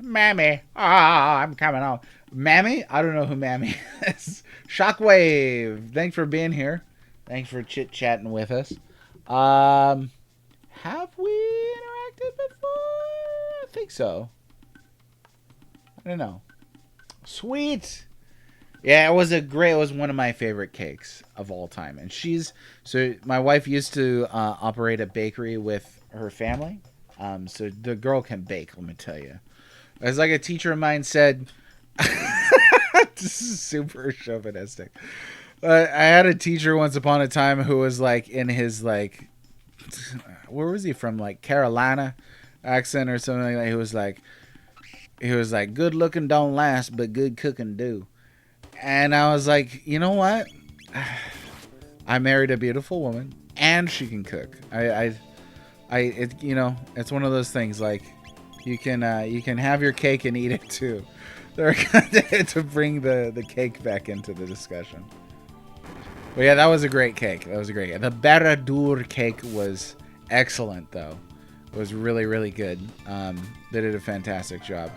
I'm coming out. Mammy? I don't know who Mammy is. Shockwave. Thanks for being here. Thanks for chit-chatting with us. Have we interacted before? I think so. I don't know. Sweet. Yeah, it was one of my favorite cakes of all time. And my wife used to operate a bakery with her family. So the girl can bake, let me tell you. As like a teacher of mine said, this is super chauvinistic. I had a teacher once upon a time who was like in his like, where was he from? Like Carolina accent or something like that. He was like, good looking don't last, but good cooking do. And I was like, you know what? I married a beautiful woman, and she can cook. It's one of those things. Like, you can have your cake and eat it too. They're to bring the cake back into the discussion. But yeah, that was a great cake. The Baradur cake was excellent, though. It was really, really good. They did a fantastic job.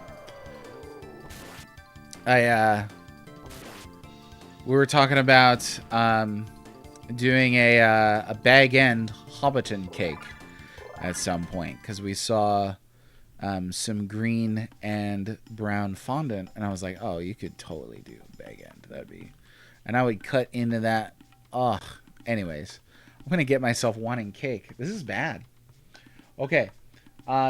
We were talking about doing a bag end Hobbiton cake at some point, because we saw some green and brown fondant, and I was like, oh, you could totally do bag end. And I would cut into that. Ugh. Anyways, I'm gonna get myself wanting cake. This is bad. Okay.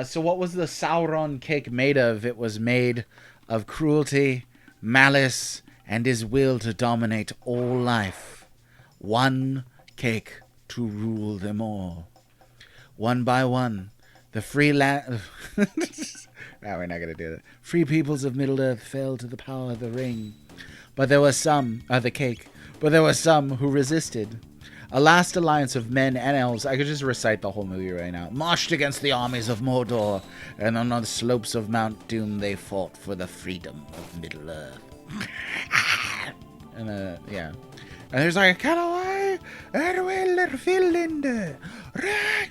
So what was the Sauron cake made of? It was made of cruelty, malice, and his will to dominate all life. One cake to rule them all. One by one, the free land... No, we're not going to do that. Free peoples of Middle-earth fell to the power of the ring. But there were some... the cake. But there were some who resisted. A last alliance of men and elves, I could just recite the whole movie right now, marched against the armies of Mordor, and on the slopes of Mount Doom they fought for the freedom of Middle-earth. And yeah. And there's like, Callaway, and we'll fill in the right.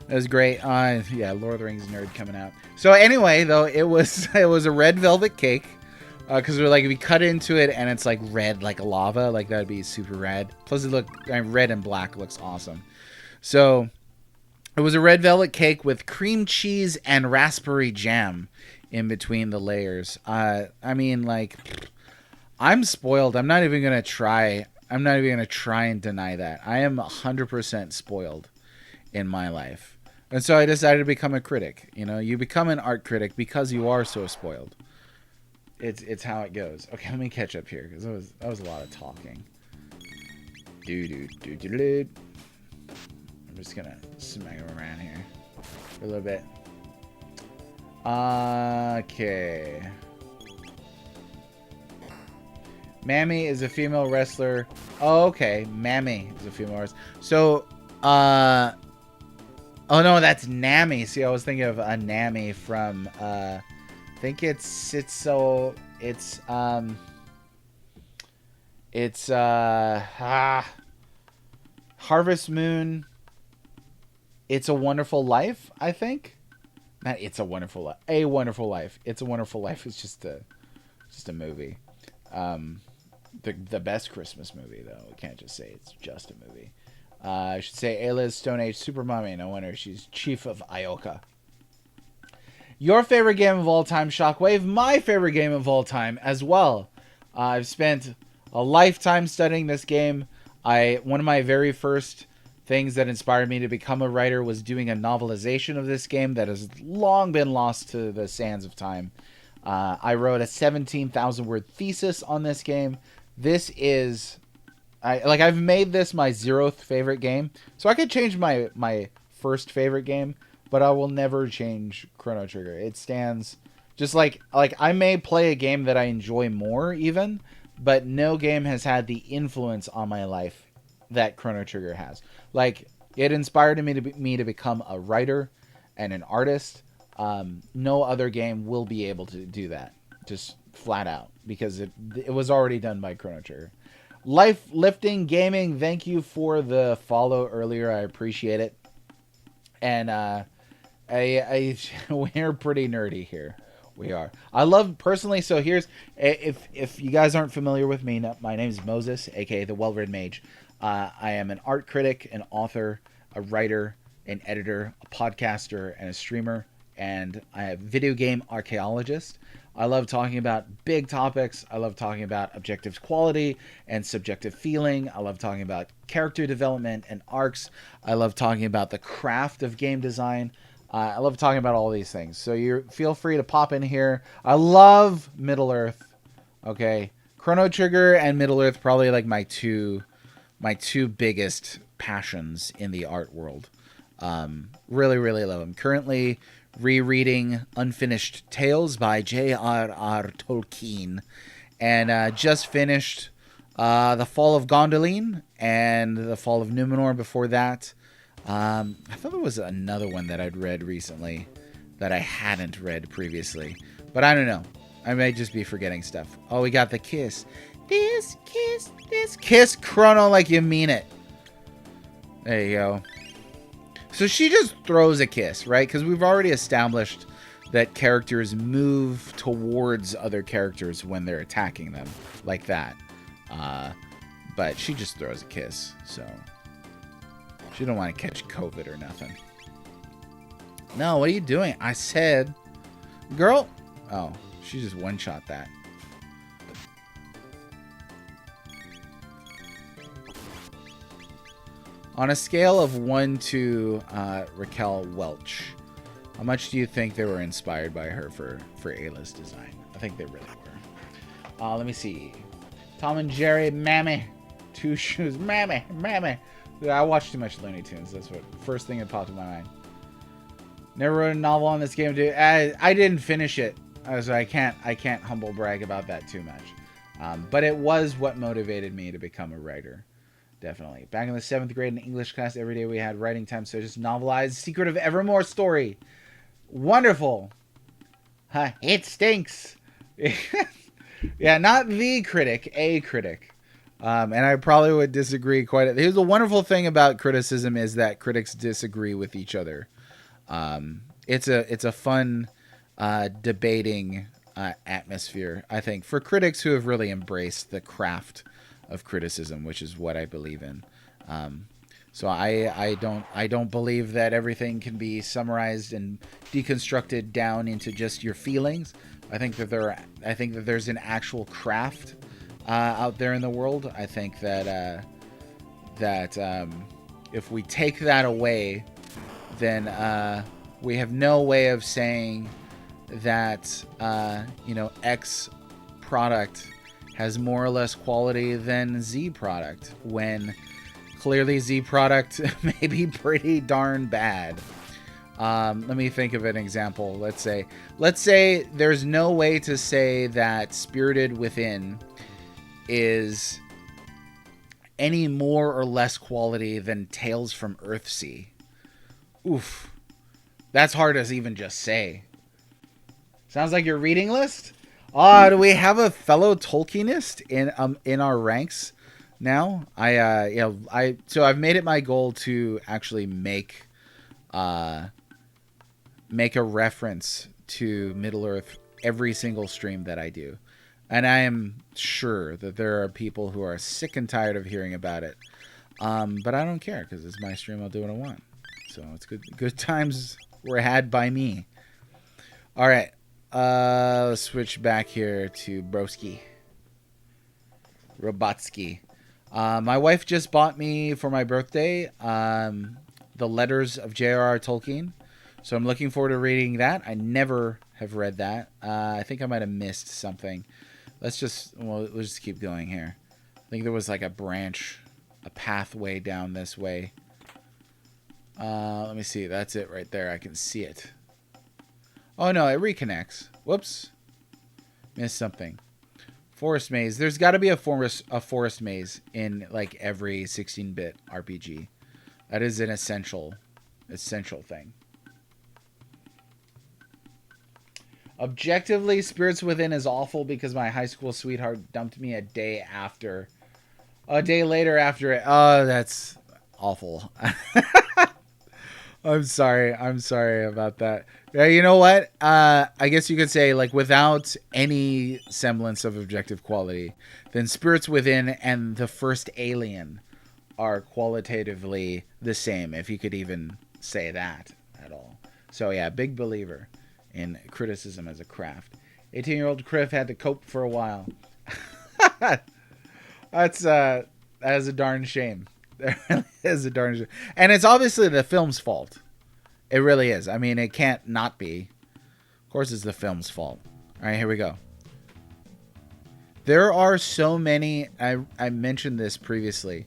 That was great. Yeah, Lord of the Rings nerd coming out. So anyway, though, it was a red velvet cake. Because we're like, if we cut into it and it's like red, like lava, like that would be super rad. Plus, red and black looks awesome. So it was a red velvet cake with cream cheese and raspberry jam in between the layers. I mean, like, I'm spoiled. I'm not even gonna try and deny that. I am 100% spoiled in my life, and so I decided to become a critic. You know, you become an art critic because you are so spoiled. It's how it goes. Okay, let me catch up here, because that was a lot of talking. I'm just gonna smack him around here for a little bit. Okay. Mammy is a female wrestler. Oh, okay. Mammy is a female wrestler. So Oh no, that's Nami. See, I was thinking of a Nami from I think it's Harvest Moon. It's a Wonderful Life, I think. Not It's a Wonderful Life. A Wonderful Life. It's a Wonderful Life is just a movie. The best Christmas movie though. We can't just say it's just a movie. I should say Ayla's Stone Age Super Mummy. No wonder she's chief of Ioka. Your favorite game of all time, Shockwave. My favorite game of all time as well. I've spent a lifetime studying this game. One of my very first things that inspired me to become a writer was doing a novelization of this game that has long been lost to the sands of time. I wrote a 17,000 word thesis on this game. This is... I've made this my 0th favorite game, so I could change my first favorite game, but I will never change Chrono Trigger. It stands just like I may play a game that I enjoy more even, but no game has had the influence on my life that Chrono Trigger has. Like, it inspired me to become a writer and an artist. No other game will be able to do that, just flat out, because it was already done by Chrono Trigger. Life Lifting Gaming, thank you for the follow earlier. I appreciate it. And we're pretty nerdy here. We are. I love personally. So here's, if you guys aren't familiar with me, my name is Moses, aka the Well-Read Mage. I am an art critic, an author, a writer, an editor, a podcaster, and a streamer. And I am a video game archaeologist. I love talking about big topics. I love talking about objective quality and subjective feeling. I love talking about character development and arcs. I love talking about the craft of game design. I love talking about all these things. So you feel free to pop in here. I love Middle-earth. Okay, Chrono Trigger and Middle-earth probably like my two biggest passions in the art world. Really, really love them. Currently rereading Unfinished Tales by J.R.R. Tolkien, and just finished The Fall of Gondolin and The Fall of Numenor before that. I thought there was another one that I'd read recently that I hadn't read previously, but I don't know. I may just be forgetting stuff. Oh, we got the kiss. This kiss Chrono like you mean it. There you go. So she just throws a kiss, right? Because we've already established that characters move towards other characters when they're attacking them, like that. But she just throws a kiss, so she don't want to catch COVID or nothing. No, what are you doing? I said, girl. Oh, she just one-shot that. On a scale of 1 to Raquel Welch, how much do you think they were inspired by her for Ayla's design? I think they really were. Let me see. Tom and Jerry, Mammy. Two Shoes, Mammy. I watched too much Looney Tunes. That's what first thing that popped in my mind. Never wrote a novel on this game, dude. I didn't finish it, so I can't humble brag about that too much. But it was what motivated me to become a writer. Definitely. Back in the 7th grade in English class, every day we had writing time, so just novelized Secret of Evermore story. Wonderful. It stinks. Yeah, not the critic, a critic. And I probably would disagree quite. Here's the wonderful thing about criticism is that critics disagree with each other. It's a fun debating atmosphere, I think, for critics who have really embraced the craft of criticism, which is what I believe in. So I don't believe that everything can be summarized and deconstructed down into just your feelings. I think that there's an actual craft out there in the world. I think that if we take that away, then we have no way of saying that X product has more or less quality than Z product, when clearly Z product may be pretty darn bad. Let me think of an example. Let's say there's no way to say that Spirited Within is any more or less quality than Tales from Earthsea. Oof. That's hard to even just say. Sounds like your reading list? Do we have a fellow Tolkienist in our ranks now? So I've made it my goal to actually make a reference to Middle-earth every single stream that I do. And I am sure that there are people who are sick and tired of hearing about it. But I don't care, because it's my stream. I'll do what I want. So it's good times were had by me. All right. Let's switch back here to Broski. Robotsky. My wife just bought me for my birthday the Letters of J.R.R. Tolkien. So I'm looking forward to reading that. I never have read that. I think I might have missed something. Let's just keep going here. I think there was like a pathway down this way. Let me see. That's it right there. I can see it. Oh, no, it reconnects. Whoops. Missed something. Forest maze. There's got to be a forest maze in like every 16-bit RPG. That is an essential thing. Objectively, Spirits Within is awful because my high school sweetheart dumped me a day later after it. Oh, that's awful. I'm sorry about that. Yeah, you know what? I guess you could say, like, without any semblance of objective quality, then Spirits Within and the first Alien are qualitatively the same, if you could even say that at all. So yeah, big believer in criticism as a craft. 18-year-old Criff had to cope for a while. That is a darn shame. That really is a darn shame. And it's obviously the film's fault. It really is. I mean, it can't not be. Of course it's the film's fault. All right, here we go. There are so many. I mentioned this previously.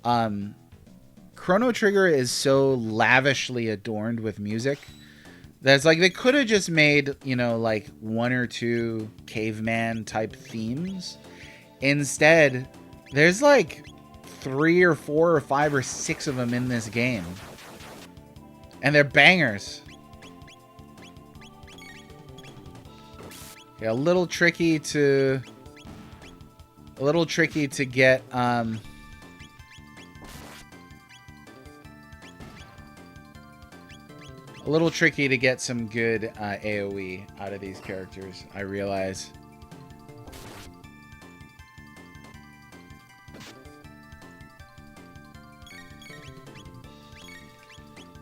Chrono Trigger is so lavishly adorned with music that's like they could have just made, like one or two caveman type themes. Instead, there's like 3 or 4 or 5 or 6 of them in this game. And they're bangers. Okay, a little tricky to get a little tricky to get some good AoE out of these characters, I realize.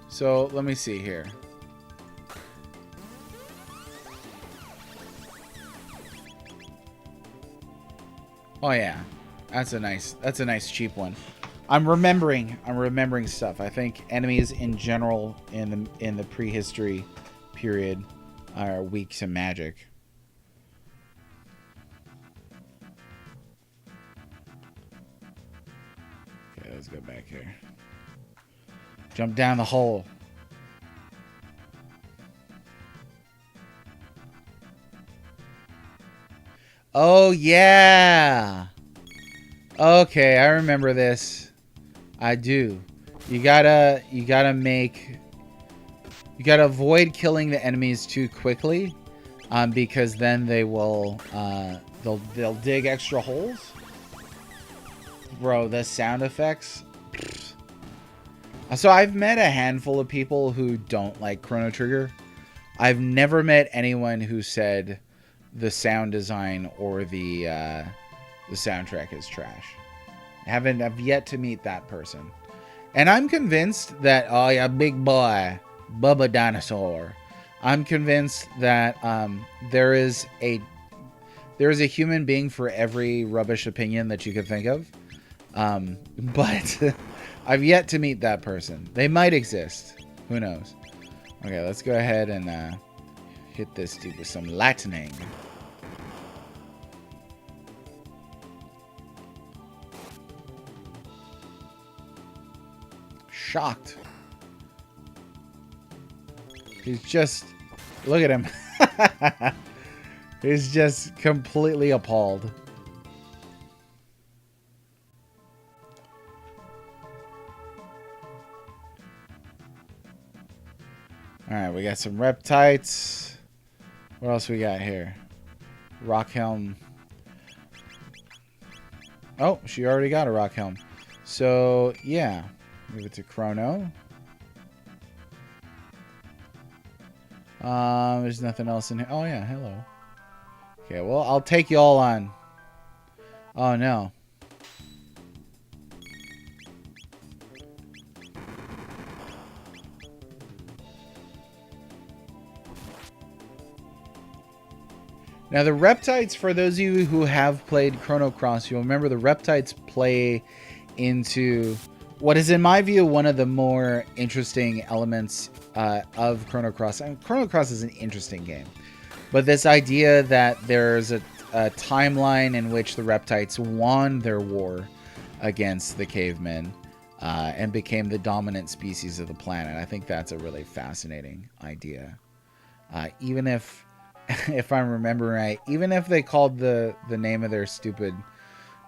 So let me see here. Oh yeah, that's a nice cheap one. I'm remembering stuff. I think enemies in general in the prehistory period are weak to magic. Okay, let's go back here. Jump down the hole. Oh yeah. Okay, I remember this. I do. You gotta avoid killing the enemies too quickly, because then they will they'll dig extra holes. Bro, the sound effects. So I've met a handful of people who don't like Chrono Trigger. I've never met anyone who said the sound design or the soundtrack is trash. I've yet to meet that person. And I'm convinced that, oh yeah, big boy, Bubba Dinosaur. I'm convinced that there is a human being for every rubbish opinion that you could think of. But I've yet to meet that person. They might exist. Who knows? Okay, let's go ahead and hit this dude with some lightning. Shocked. He's just... Look at him. He's just completely appalled. Alright, we got some reptites. What else we got here? Rock helm. Oh, she already got a rock helm. So, yeah. Move it to Chrono. There's nothing else in here. Oh, yeah. Hello. Okay, well, I'll take you all on. Oh, no. Now, the reptites, for those of you who have played Chrono Cross, you'll remember the reptites play into what is, in my view, one of the more interesting elements of Chrono Cross. And Chrono Cross is an interesting game. But this idea that there's a timeline in which the reptites won their war against the cavemen and became the dominant species of the planet. I think that's a really fascinating idea. Even if I'm remembering right, even if they called the name of their stupid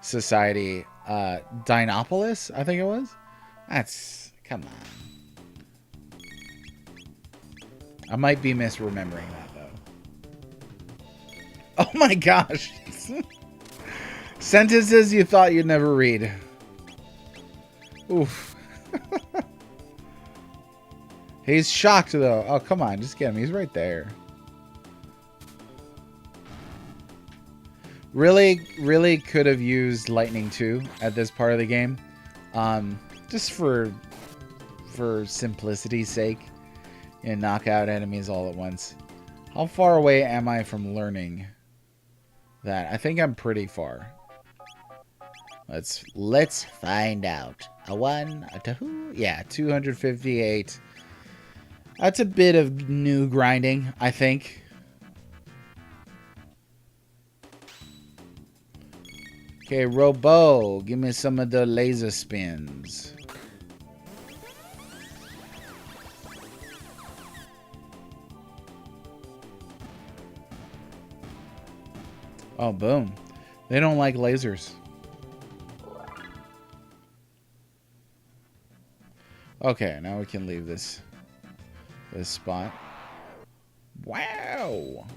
society Dinopolis, I think it was. Come on. I might be misremembering that though. Oh my gosh. Sentences you thought you'd never read. Oof. He's shocked though. Oh, come on, just get him. He's right there. Really could have used lightning too at this part of the game. Just for simplicity's sake. And knock out enemies all at once. How far away am I from learning that? I think I'm pretty far. Let's find out. A 1, a 2, yeah, 258. That's a bit of new grinding, I think. Okay, Robo, give me some of the laser spins. Oh, boom. They don't like lasers. Okay, now we can leave this spot. Wow.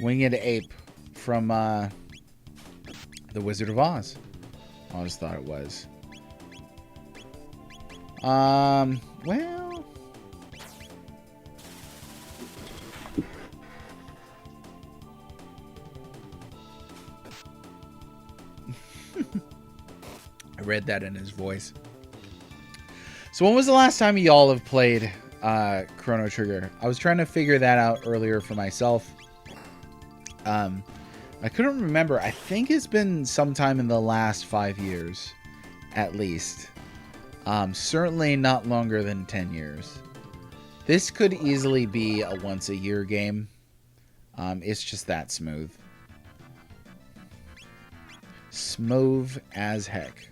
Winged Ape from The Wizard of Oz. I always thought it was. Well. I read that in his voice. So when was the last time y'all have played Chrono Trigger? I was trying to figure that out earlier for myself. I couldn't remember. I think it's been sometime in the last 5 years, at least. Certainly not longer than 10 years. This could easily be a once-a-year game. It's just that smooth. Smooth as heck.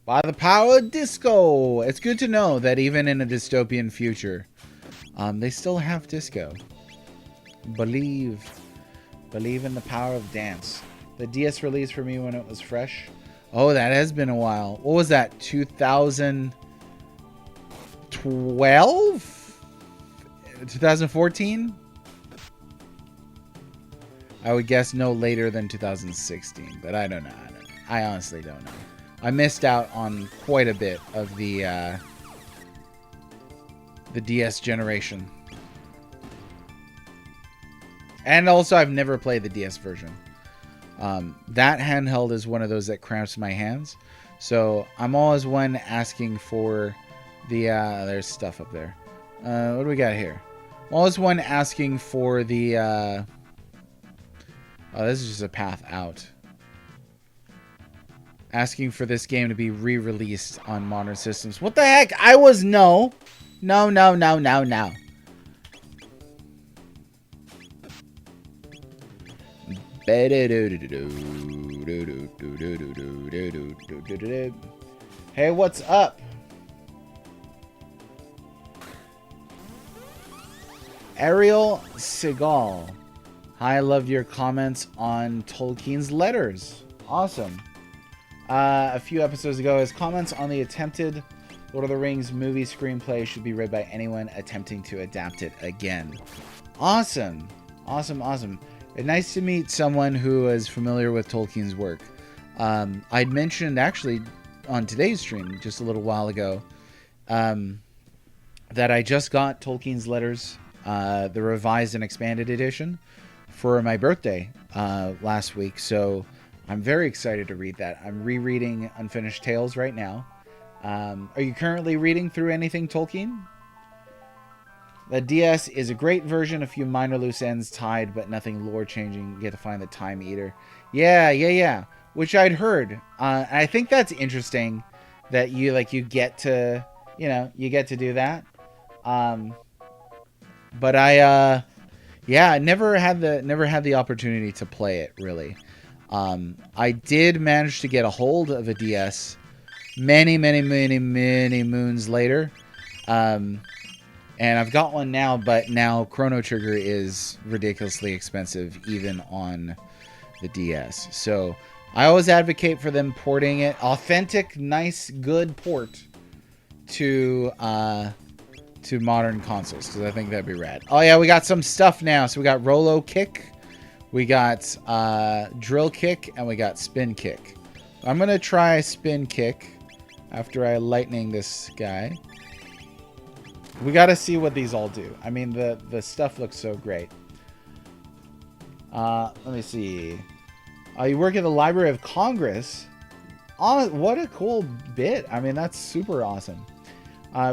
By the power of disco! It's good to know that even in a dystopian future, they still have disco. Believe in the power of dance. The DS released for me when it was fresh. Oh, that has been a while. What was that? 2012? 2014? I would guess no later than 2016, but I don't know. I honestly don't know. I missed out on quite a bit of the DS generation. And also, I've never played the DS version. That handheld is one of those that cramps my hands. So, I'm always one asking for the... there's stuff up there. What do we got here? I'm always one asking for the... oh, this is just a path out. Asking for this game to be re-released on modern systems. What the heck? I was no. No. Hey, what's up? Ariel Seagal. Hi, I loved your comments on Tolkien's letters. Awesome. A few episodes ago, his comments on the attempted Lord of the Rings movie screenplay should be read by anyone attempting to adapt it again. Awesome. Awesome. It's nice to meet someone who is familiar with Tolkien's work. I'd mentioned actually on today's stream just a little while ago that I just got Tolkien's letters, the revised and expanded edition, for my birthday last week. So I'm very excited to read that. I'm rereading Unfinished Tales right now. Are you currently reading through anything Tolkien? The DS is a great version, a few minor loose ends tied, but nothing lore changing. You get to find the Time Eater. Yeah. Which I'd heard. And I think that's interesting that you get to, you get to do that. But I never had the opportunity to play it really. I did manage to get a hold of a DS many moons later. And I've got one now, but now Chrono Trigger is ridiculously expensive even on the DS. So I always advocate for them porting it, authentic, nice, good port to modern consoles, because I think that'd be rad. Oh yeah, we got some stuff now. So we got Rolo Kick, we got Drill Kick, and we got Spin Kick. I'm gonna try Spin Kick after I lightning this guy. We got to see what these all do. I mean, the stuff looks so great. Let me see. You work at the Library of Congress. Oh, what a cool bit. I mean, that's super awesome.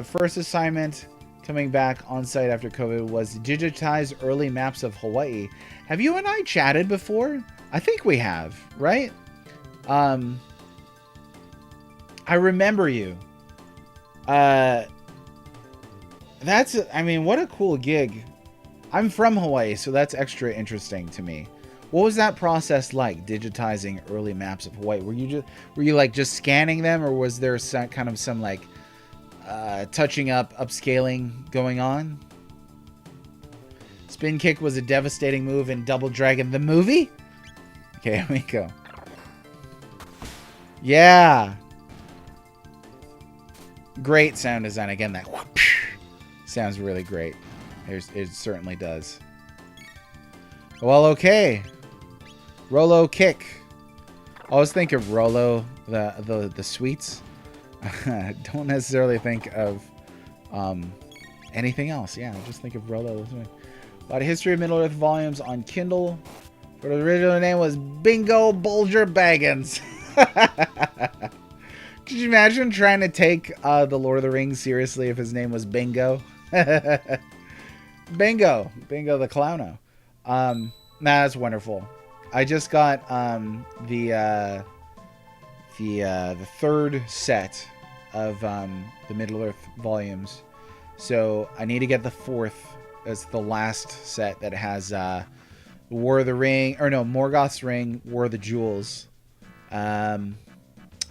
First assignment coming back on site after COVID was digitize early maps of Hawaii. Have you and I chatted before? I think we have, right? I remember you. I mean, what a cool gig. I'm from Hawaii, so that's extra interesting to me. What was that process like, digitizing early maps of Hawaii? Were you just scanning them, or was there some touching up, upscaling going on? Spin Kick was a devastating move in Double Dragon the movie? Okay, here we go. Yeah. Great sound design. Again, that whoosh sounds really great. It certainly does. Well, okay. Rolo Kick. I always think of Rolo, the sweets. Don't necessarily think of anything else. Yeah, just think of Rolo. A lot of History of Middle-earth volumes on Kindle. But the original name was Bingo Bulger Baggins. Could you imagine trying to take the Lord of the Rings seriously if his name was Bingo? Bingo the Clowno. That's wonderful. I just got the third set of the Middle-earth volumes, so I need to get the fourth as the last set that has War of the Ring, or no, Morgoth's Ring, War of the Jewels.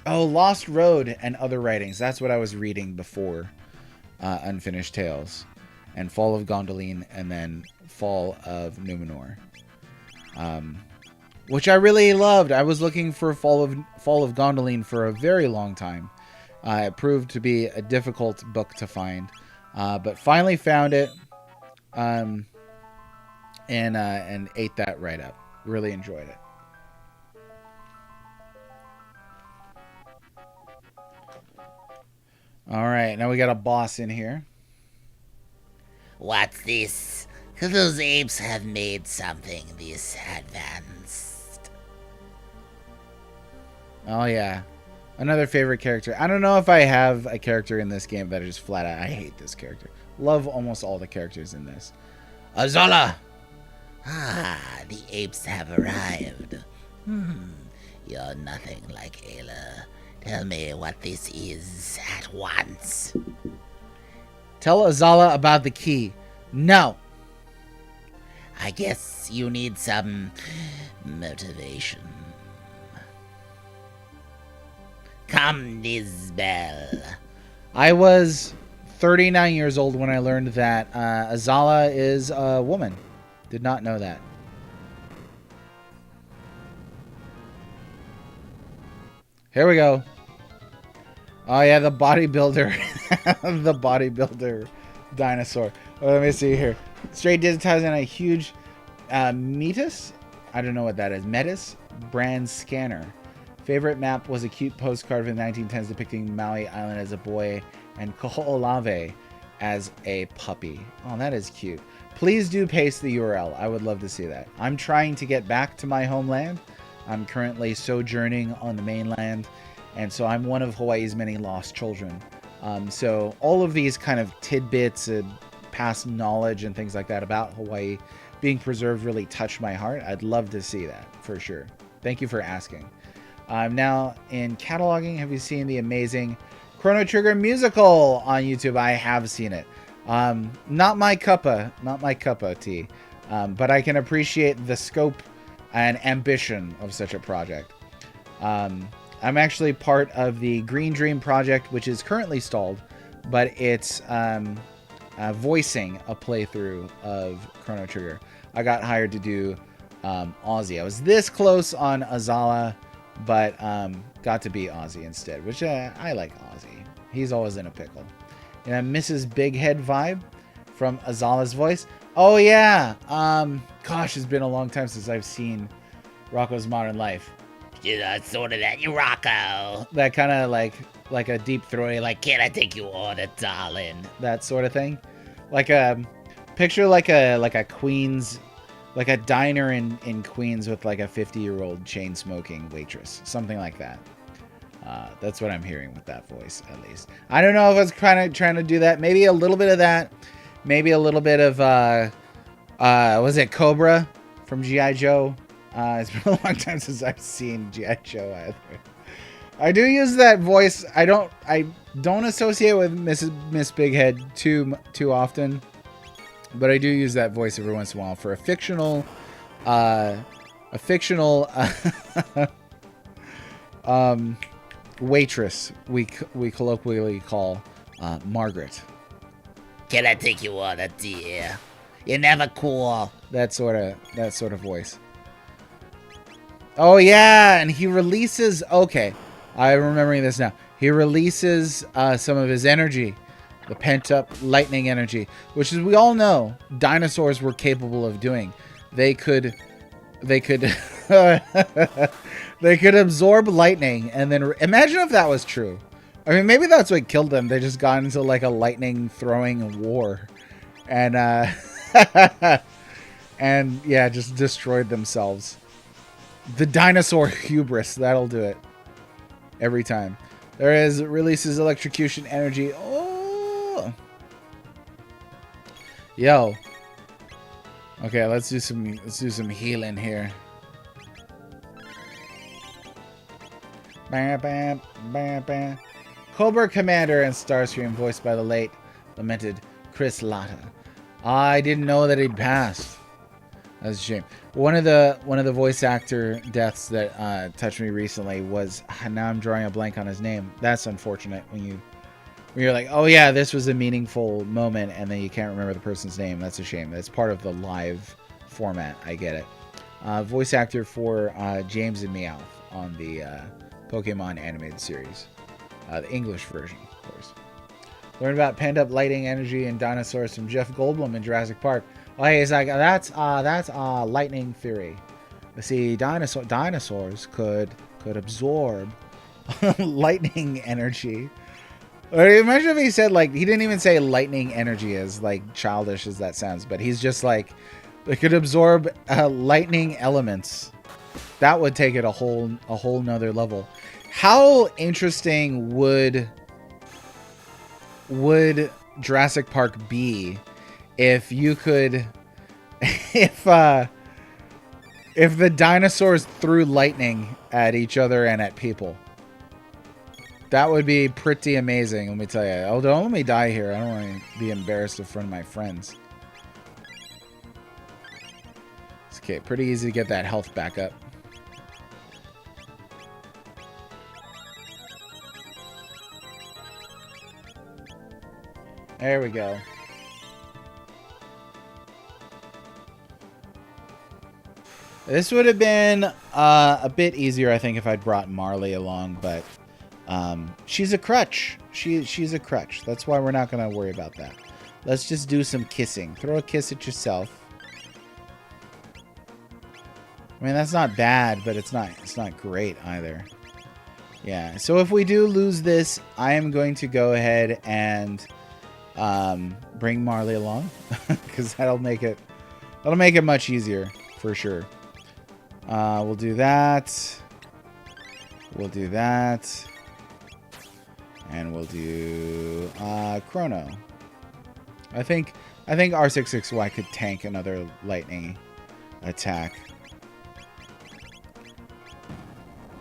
Lost Road and Other Writings. That's what I was reading before Unfinished Tales. And Fall of Gondolin, and then Fall of Numenor. Which I really loved. I was looking for Fall of Gondolin for a very long time. It proved to be a difficult book to find. But finally found it. And ate that right up. Really enjoyed it. Alright, now we got a boss in here. What's this? Those apes have made something this advanced. Oh yeah. Another favorite character. I don't know if I have a character in this game that is just flat out, I hate this character. Love almost all the characters in this. Azala! The apes have arrived. You're nothing like Ayla. Tell me what this is at once. Tell Azala about the key. No. I guess you need some motivation. Come, Nisbel. I was 39 years old when I learned that Azala is a woman. Did not know that. Here we go. Oh yeah, the bodybuilder. The bodybuilder dinosaur. Well, let me see here. Straight digitized on a huge Metis? I don't know what that is. Metis brand scanner. Favorite map was a cute postcard from the 1910s depicting Maui Island as a boy and Ko'olave as a puppy. Oh, that is cute. Please do paste the URL. I would love to see that. I'm trying to get back to my homeland. I'm currently sojourning on the mainland, and so I'm one of Hawaii's many lost children. So all of these kind of tidbits and past knowledge and things like that about Hawaii being preserved really touched my heart. I'd love to see that for sure. Thank you for asking. Now in cataloging, have you seen the amazing Chrono Trigger musical on YouTube? I have seen it. Not my cuppa tea, but I can appreciate the scope and ambition of such a project. I'm actually part of the Green Dream project, which is currently stalled, but it's voicing a playthrough of Chrono Trigger. I got hired to do Ozzy. I was this close on Azala, but got to be Ozzy instead, which I like Ozzy. He's always in a pickle. And Mrs. Big Head vibe from Azala's voice. Oh yeah. Gosh, it's been a long time since I've seen Rocco's Modern Life. Sort of that, you Rocco. That kind of like a deep throaty, like, Can I take you order, darling? that sort of thing. Like a picture like a Queens, like a diner in Queens with like a 50-year-old chain smoking waitress, something like that. That's what I'm hearing with that voice, at least. I don't know if I was trying to do that. Maybe a little bit of that. Maybe a little bit of was it Cobra from G.I. Joe? It's been a long time since I've seen G.I. Joe either. I do use that voice. I don't associate with Miss Big Head too often, but I do use that voice every once in a while for a fictional waitress we colloquially call Margaret. Can I take you order, dear? You're never cool. That sort of voice. Oh yeah, and he releases. Okay, I'm remembering this now. He releases some of his energy, the pent-up lightning energy, which, as we all know, dinosaurs were capable of doing. They could they could absorb lightning, and then imagine if that was true. I mean, maybe that's what killed them. They just got into like a lightning throwing war, and and yeah, just destroyed themselves. The dinosaur hubris, that'll do it every time. There is releases electrocution energy. Oh, yo. Okay, let's do some healing here. Bam, bam, bam, bam. Cobra Commander and Starscream, voiced by the late lamented Chris Latta. I didn't know that he'd passed. That's a shame. One of the voice actor deaths that touched me recently was, now I'm drawing a blank on his name. That's unfortunate when you're like, oh yeah, this was a meaningful moment, and then you can't remember the person's name. That's a shame. That's part of the live format. I get it. Voice actor for James and Meowth on the Pokemon animated series. The English version, of course. Learn about pent-up lighting energy and dinosaurs from Jeff Goldblum in Jurassic Park. Oh, hey, it's like, that's lightning theory. See, dinosaurs could absorb lightning energy. Or imagine if he said, like, he didn't even say lightning energy, as like childish as that sounds, but he's just like, they could absorb lightning elements. That would take it a whole nother level. How interesting would Jurassic Park be if you could, if the dinosaurs threw lightning at each other and at people? That would be pretty amazing, let me tell you. Oh, don't let me die here. I don't want to be embarrassed in front of my friends. It's okay, pretty easy to get that health back up. There we go. This would have been a bit easier, I think, if I'd brought Marley along, but she's a crutch. She's a crutch. That's why we're not going to worry about that. Let's just do some kissing. Throw a kiss at yourself. I mean, that's not bad, but it's not great either. Yeah, so if we do lose this, I am going to go ahead and bring Marley along, because that'll make it much easier for sure. We'll do that. We'll do that. And we'll do Chrono. I think R66Y could tank another lightning attack.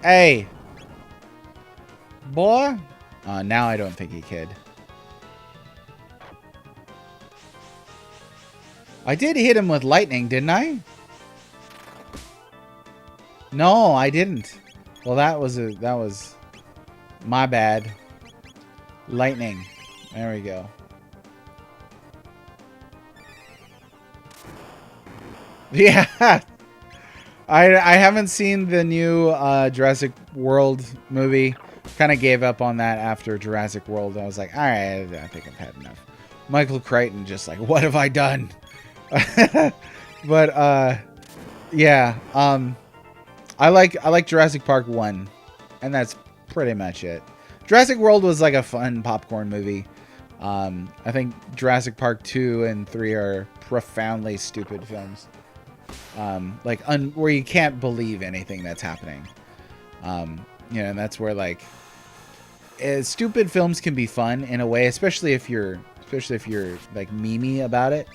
Hey! Boy! Now I don't think he could. I did hit him with lightning, didn't I? No, I didn't. Well, that was my bad. Lightning. There we go. Yeah. I haven't seen the new Jurassic World movie. Kind of gave up on that after Jurassic World. I was like, all right, I think I've had enough. Michael Crichton just like, what have I done? But yeah, I like Jurassic Park 1, and that's pretty much it. Jurassic World was like a fun popcorn movie. I think Jurassic Park 2 and 3 are profoundly stupid films. Where you can't believe anything that's happening. You know, and that's where like stupid films can be fun in a way, especially if you're like memey about it.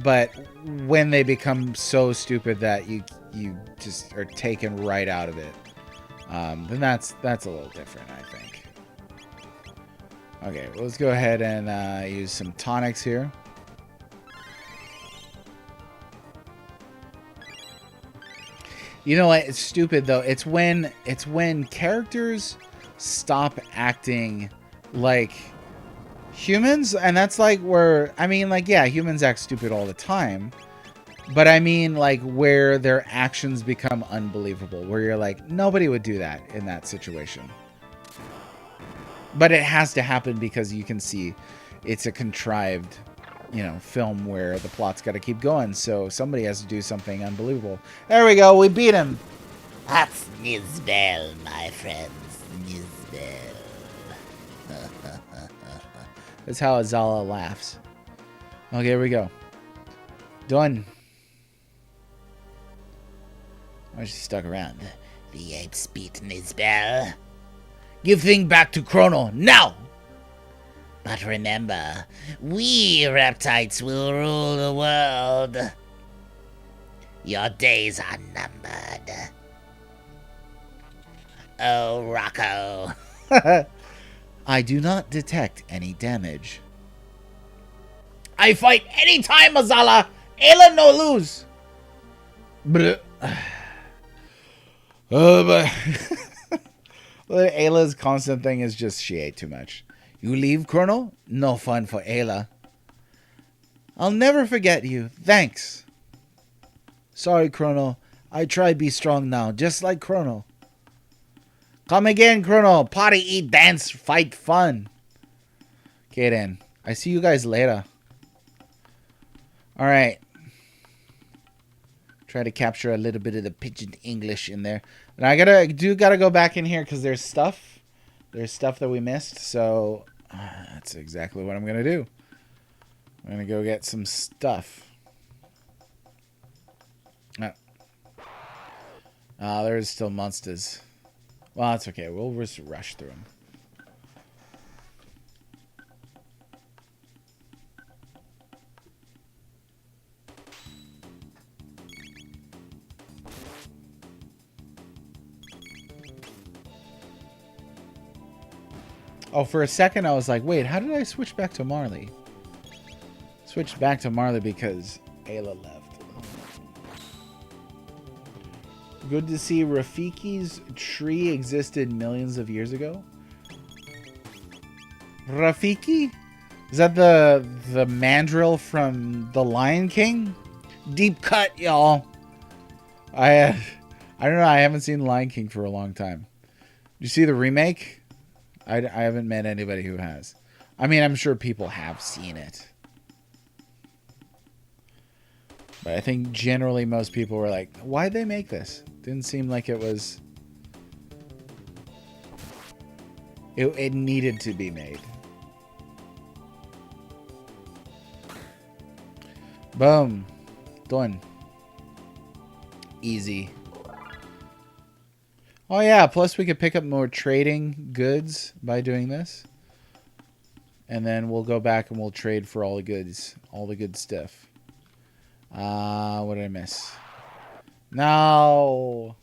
But when they become so stupid that you just are taken right out of it, then that's a little different, I think. Okay, well, let's go ahead and use some tonics here. You know what? It's stupid though. It's when characters stop acting like humans, and that's like where, I mean, like, yeah, humans act stupid all the time, but I mean like where their actions become unbelievable, where you're like, nobody would do that in that situation. But it has to happen because you can see it's a contrived, you know, film where the plot's got to keep going, so somebody has to do something unbelievable. There we go, we beat him. That's Nizbel, my friends. Nizbel. That's how Azala laughs. Okay, here we go. Done. Why is she stuck around? The apes beat Nizbel. Give thing back to Chrono, now! But remember, we reptites will rule the world. Your days are numbered. Oh, Rocco. I do not detect any damage. I fight anytime, Azala. Ayla no lose. But Ayla's constant thing is just she ate too much. You leave, Chrono? No fun for Ayla. I'll never forget you. Thanks. Sorry, Chrono. I try be strong now, just like Chrono. Come again, Chrono. Party, eat, dance, fight, fun. Okay, then. I see you guys later. Alright. Try to capture a little bit of the pidgin English in there. And I gotta go back in here because there's stuff. There's stuff that we missed. So that's exactly what I'm gonna do. I'm gonna go get some stuff. There's still monsters. Well, that's okay. We'll just rush through them. Oh, for a second I was like, wait, how did I switch back to Marley? Switched back to Marley because Ayla left. Good to see Rafiki's tree existed millions of years ago. Rafiki? Is that the mandrill from The Lion King? Deep cut, y'all. I don't know. I haven't seen Lion King for a long time. You see the remake? I haven't met anybody who has. I mean, I'm sure people have seen it. But I think generally most people were like, why'd they make this? Didn't seem like it was... It needed to be made. Boom. Done. Easy. Oh yeah, plus we could pick up more trading goods by doing this. And then we'll go back and we'll trade for all the goods. All the good stuff. What did I miss? No!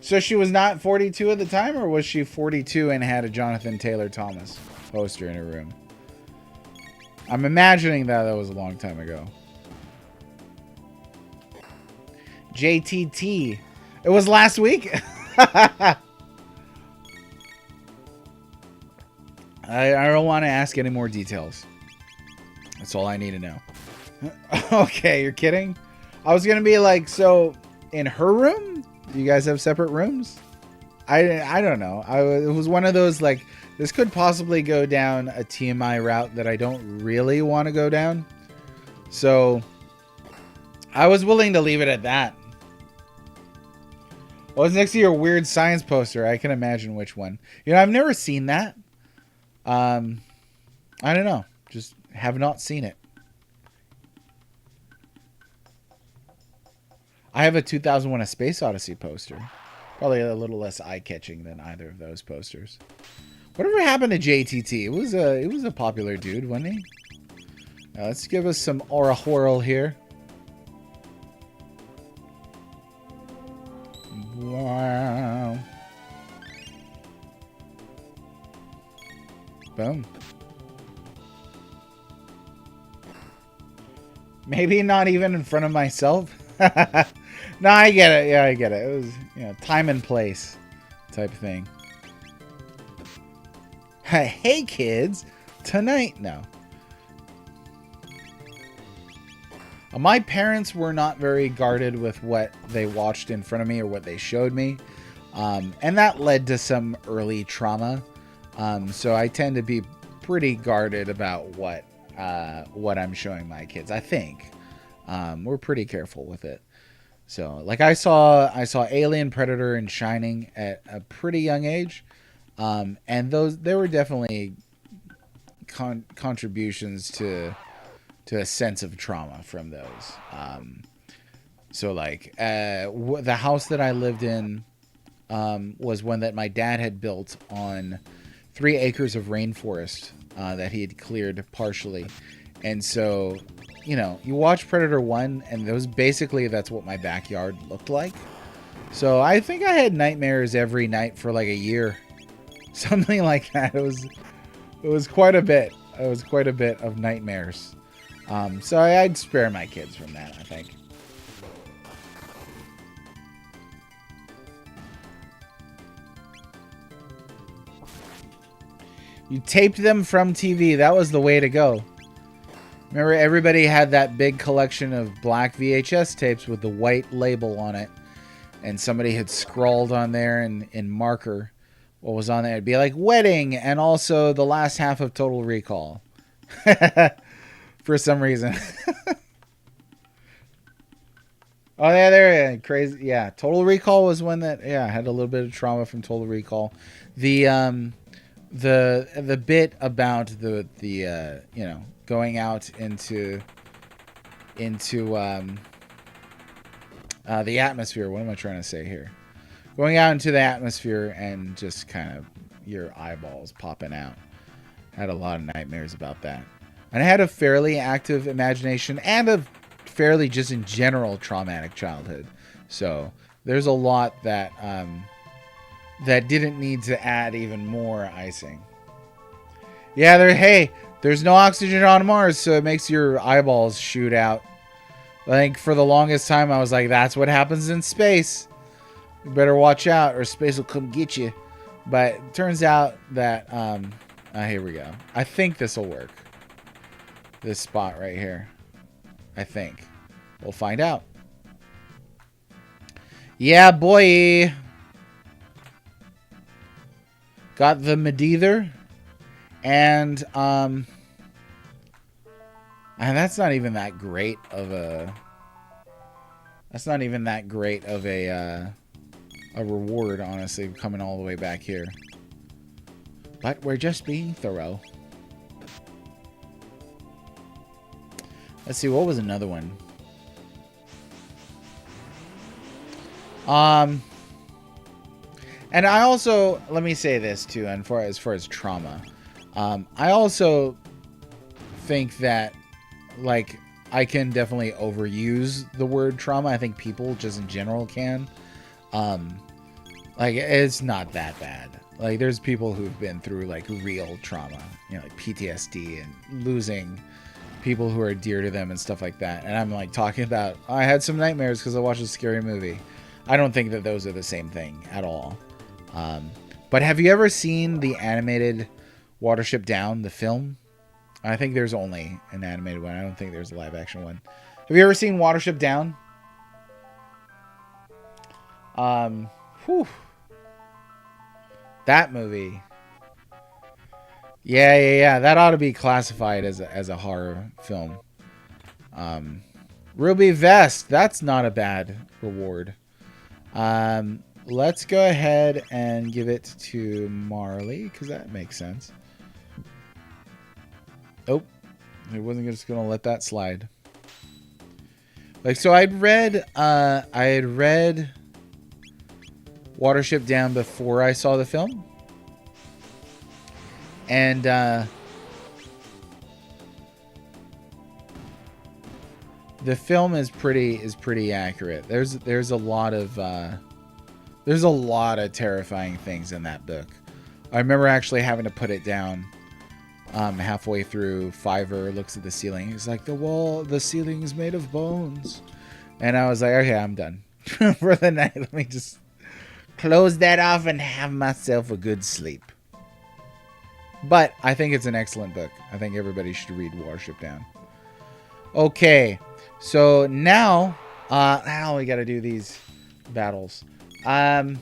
So she was not 42 at the time, or was she 42 and had a Jonathan Taylor Thomas poster in her room? I'm imagining that was a long time ago. JTT. It was last week? I don't want to ask any more details. That's all I need to know. Okay, you're kidding? I was going to be like, so in her room? Do you guys have separate rooms? I don't know. It was one of those, like, this could possibly go down a TMI route that I don't really want to go down. So I was willing to leave it at that. What's next to your weird science poster? I can imagine which one. You know, I've never seen that. I don't know. Just have not seen it. I have a 2001 A Space Odyssey poster. Probably a little less eye-catching than either of those posters. Whatever happened to JTT? It was a popular dude, wasn't he? Let's give us some aura whirl here. Wow. Boom. Maybe not even in front of myself. No, I get it. Yeah, I get it. It was, you know, time and place type thing. Hey, kids. Tonight, no. My parents were not very guarded with what they watched in front of me or what they showed me. And that led to some early trauma. So I tend to be pretty guarded about what I'm showing my kids, I think. We're pretty careful with it. So, like, I saw Alien, Predator, and Shining at a pretty young age. And there were definitely contributions to a sense of trauma from those. So, like, the house that I lived in was one that my dad had built on 3 acres of rainforest that he had cleared partially. And so, you know, you watch Predator 1, and that's what my backyard looked like. So I think I had nightmares every night for like a year. Something like that. It was quite a bit. It was quite a bit of nightmares. So I'd spare my kids from that, I think. You taped them from TV. That was the way to go. Remember, everybody had that big collection of black VHS tapes with the white label on it. And somebody had scrawled on there in marker what was on there. It'd be like wedding and also the last half of Total Recall. For some reason. Oh, yeah, there. Crazy. Yeah, Total Recall was one that, had a little bit of trauma from Total Recall. The bit about the you know, going out into the atmosphere. What am I trying to say here? Going out into the atmosphere and just kind of your eyeballs popping out. Had a lot of nightmares about that. And I had a fairly active imagination and a fairly just in general traumatic childhood. So there's a lot that that didn't need to add even more icing. Yeah, there's no oxygen on Mars, so it makes your eyeballs shoot out. I think for the longest time I was like, that's what happens in space. You better watch out or space will come get you. But it turns out that, here we go. I think this will work. This spot right here. I think. We'll find out. Yeah, boy. Got the Medether. And that's not even that great of a... That's not even that great of a reward, honestly, coming all the way back here. But we're just being thorough. Let's see, what was another one? And I also, let me say this too, and as far as trauma, I also think that, like, I can definitely overuse the word trauma. I think people just in general can. Like, it's not that bad. Like, there's people who've been through, like, real trauma, you know, like PTSD and losing people who are dear to them and stuff like that. And I'm, like, talking about, I had some nightmares because I watched a scary movie. I don't think that those are the same thing at all. But have you ever seen the animated Watership Down, the film? I think there's only an animated one. I don't think there's a live action one. Have you ever seen Watership Down? Whew. That movie. Yeah. That ought to be classified as a horror film. Ruby Vest. That's not a bad reward. Let's go ahead and give it to Marley, because that makes sense. Oh, I wasn't just going to let that slide. Like, so I had read Watership Down before I saw the film. And, the film is pretty accurate. There's a lot of terrifying things in that book. I remember actually having to put it down halfway through. Fiverr looks at the ceiling. He's like, the ceiling is made of bones. And I was like, okay, I'm done for the night. Let me just close that off and have myself a good sleep. But I think it's an excellent book. I think everybody should read Watership Down. Okay. So now we got to do these battles. Oh,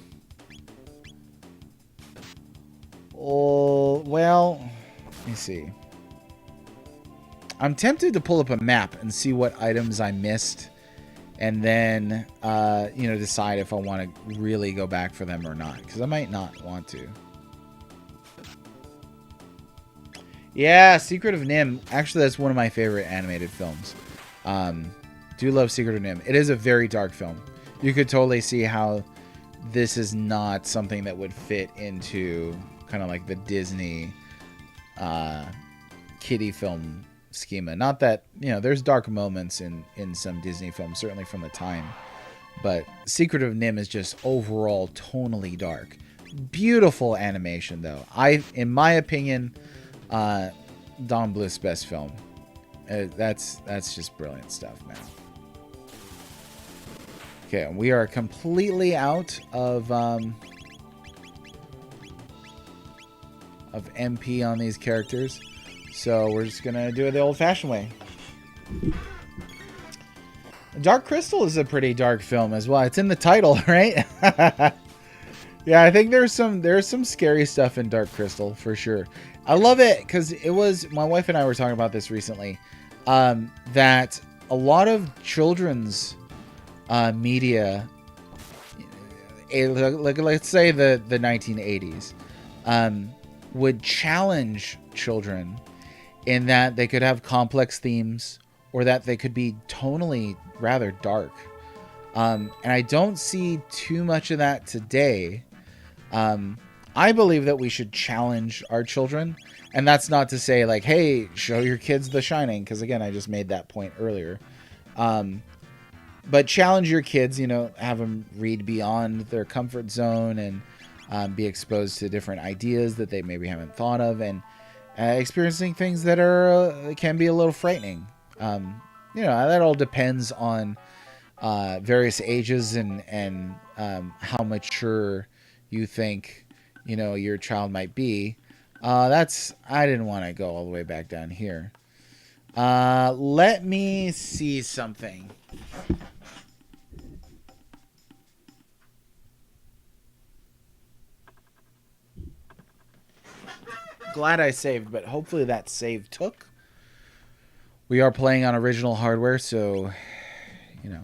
well, let me see. I'm tempted to pull up a map and see what items I missed, and then decide if I want to really go back for them or not, because I might not want to. Yeah, Secret of Nim. Actually, that's one of my favorite animated films. Do love Secret of Nim. It is a very dark film. You could totally see how this is not something that would fit into kind of like the Disney kiddie film schema. Not that, there's dark moments in some Disney films, certainly from the time. But Secret of Nim is just overall tonally dark. Beautiful animation, though. In my opinion, Don Bluth's best film. That's just brilliant stuff, man. Okay, we are completely out of MP on these characters, so we're just gonna do it the old-fashioned way. Dark Crystal is a pretty dark film as well. It's in the title, right? Yeah, I think there's some scary stuff in Dark Crystal for sure. I love it because my wife and I were talking about this recently, that a lot of children's media, like let's say the 1980s, would challenge children in that they could have complex themes or that they could be tonally rather dark. And I don't see too much of that today. I believe that we should challenge our children. And that's not to say like, hey, show your kids The Shining. Because again, I just made that point earlier. But challenge your kids, have them read beyond their comfort zone and be exposed to different ideas that they maybe haven't thought of, and experiencing things that can be a little frightening. That all depends on various ages and how mature you think your child might be. I didn't want to go all the way back down here. Let me see something. Glad I saved, but hopefully that save took. We are playing on original hardware, so, you know,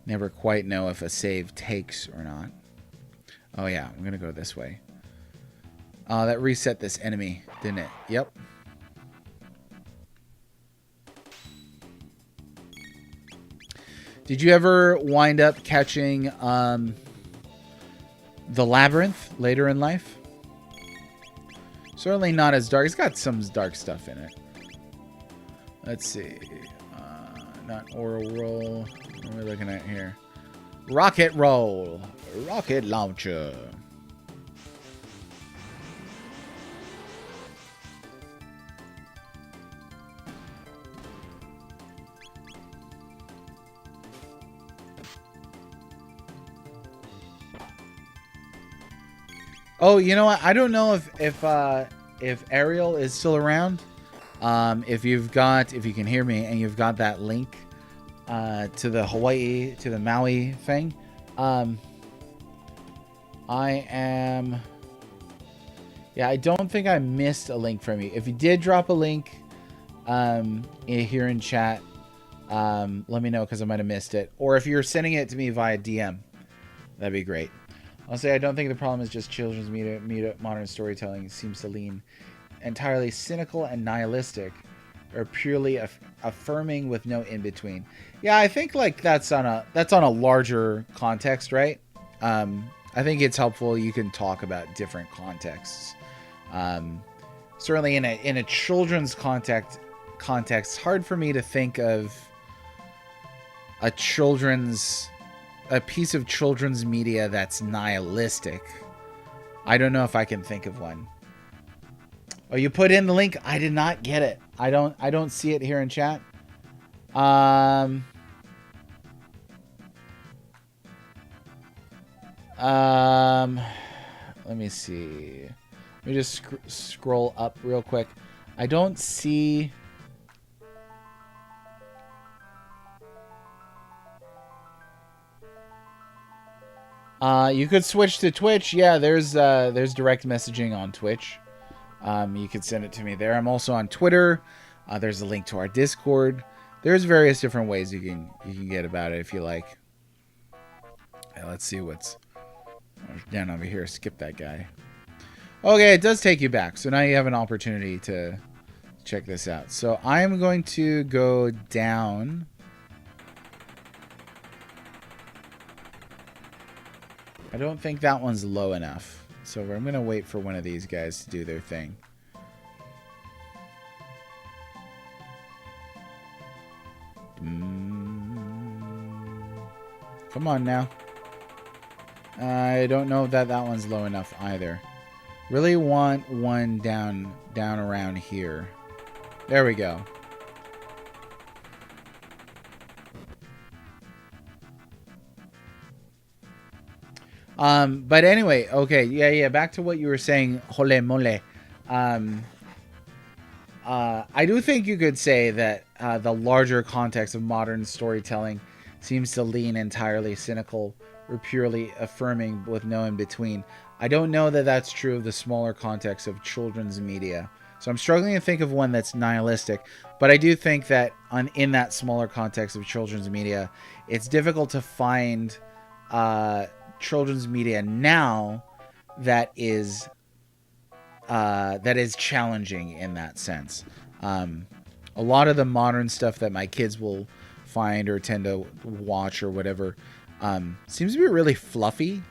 never quite know if a save takes or not. Oh yeah, I'm gonna go this way. That reset this enemy, didn't it? Yep. Did you ever wind up catching the Labyrinth later in life? Certainly not as dark. It's got some dark stuff in it. Let's see. Not Oral Roll. What are we looking at here? Rocket Roll. Rocket Launcher. Oh, you know what? I don't know if Ariel is still around. If you can hear me and you've got that link to the Hawaii, to the Maui thing, I don't think I missed a link from you. If you did drop a link here in chat, let me know because I might have missed it. Or if you're sending it to me via DM, that'd be great. I'll say I don't think the problem is just children's media modern storytelling seems to lean entirely cynical and nihilistic, or purely affirming with no in between. Yeah, I think like that's on a larger context, right? I think it's helpful. You can talk about different contexts. Certainly in a children's context, hard for me to think of a piece of children's media that's nihilistic. I don't know if I can think of one. Oh, you put in the link? I did not get it. I don't see it here in chat. Let me see. Let me just scroll up real quick. I don't see. You could switch to Twitch. Yeah, there's direct messaging on Twitch. You could send it to me there. I'm also on Twitter. There's a link to our Discord. There's various different ways you can get about it if you like. Let's see what's down over here. Skip that guy. Okay, it does take you back. So now you have an opportunity to check this out. So I'm going to go down. I don't think that one's low enough. So I'm going to wait for one of these guys to do their thing. Come on now. I don't know that one's low enough either. Really want one down around here. There we go. But anyway, okay, yeah, back to what you were saying, Hole Mole. I do think you could say that the larger context of modern storytelling seems to lean entirely cynical or purely affirming with no in between. I don't know that that's true of the smaller context of children's media. So I'm struggling to think of one that's nihilistic, but I do think that in that smaller context of children's media, it's difficult to find children's media now that is challenging in that sense. A lot of the modern stuff that my kids will find or tend to watch or whatever seems to be really fluffy,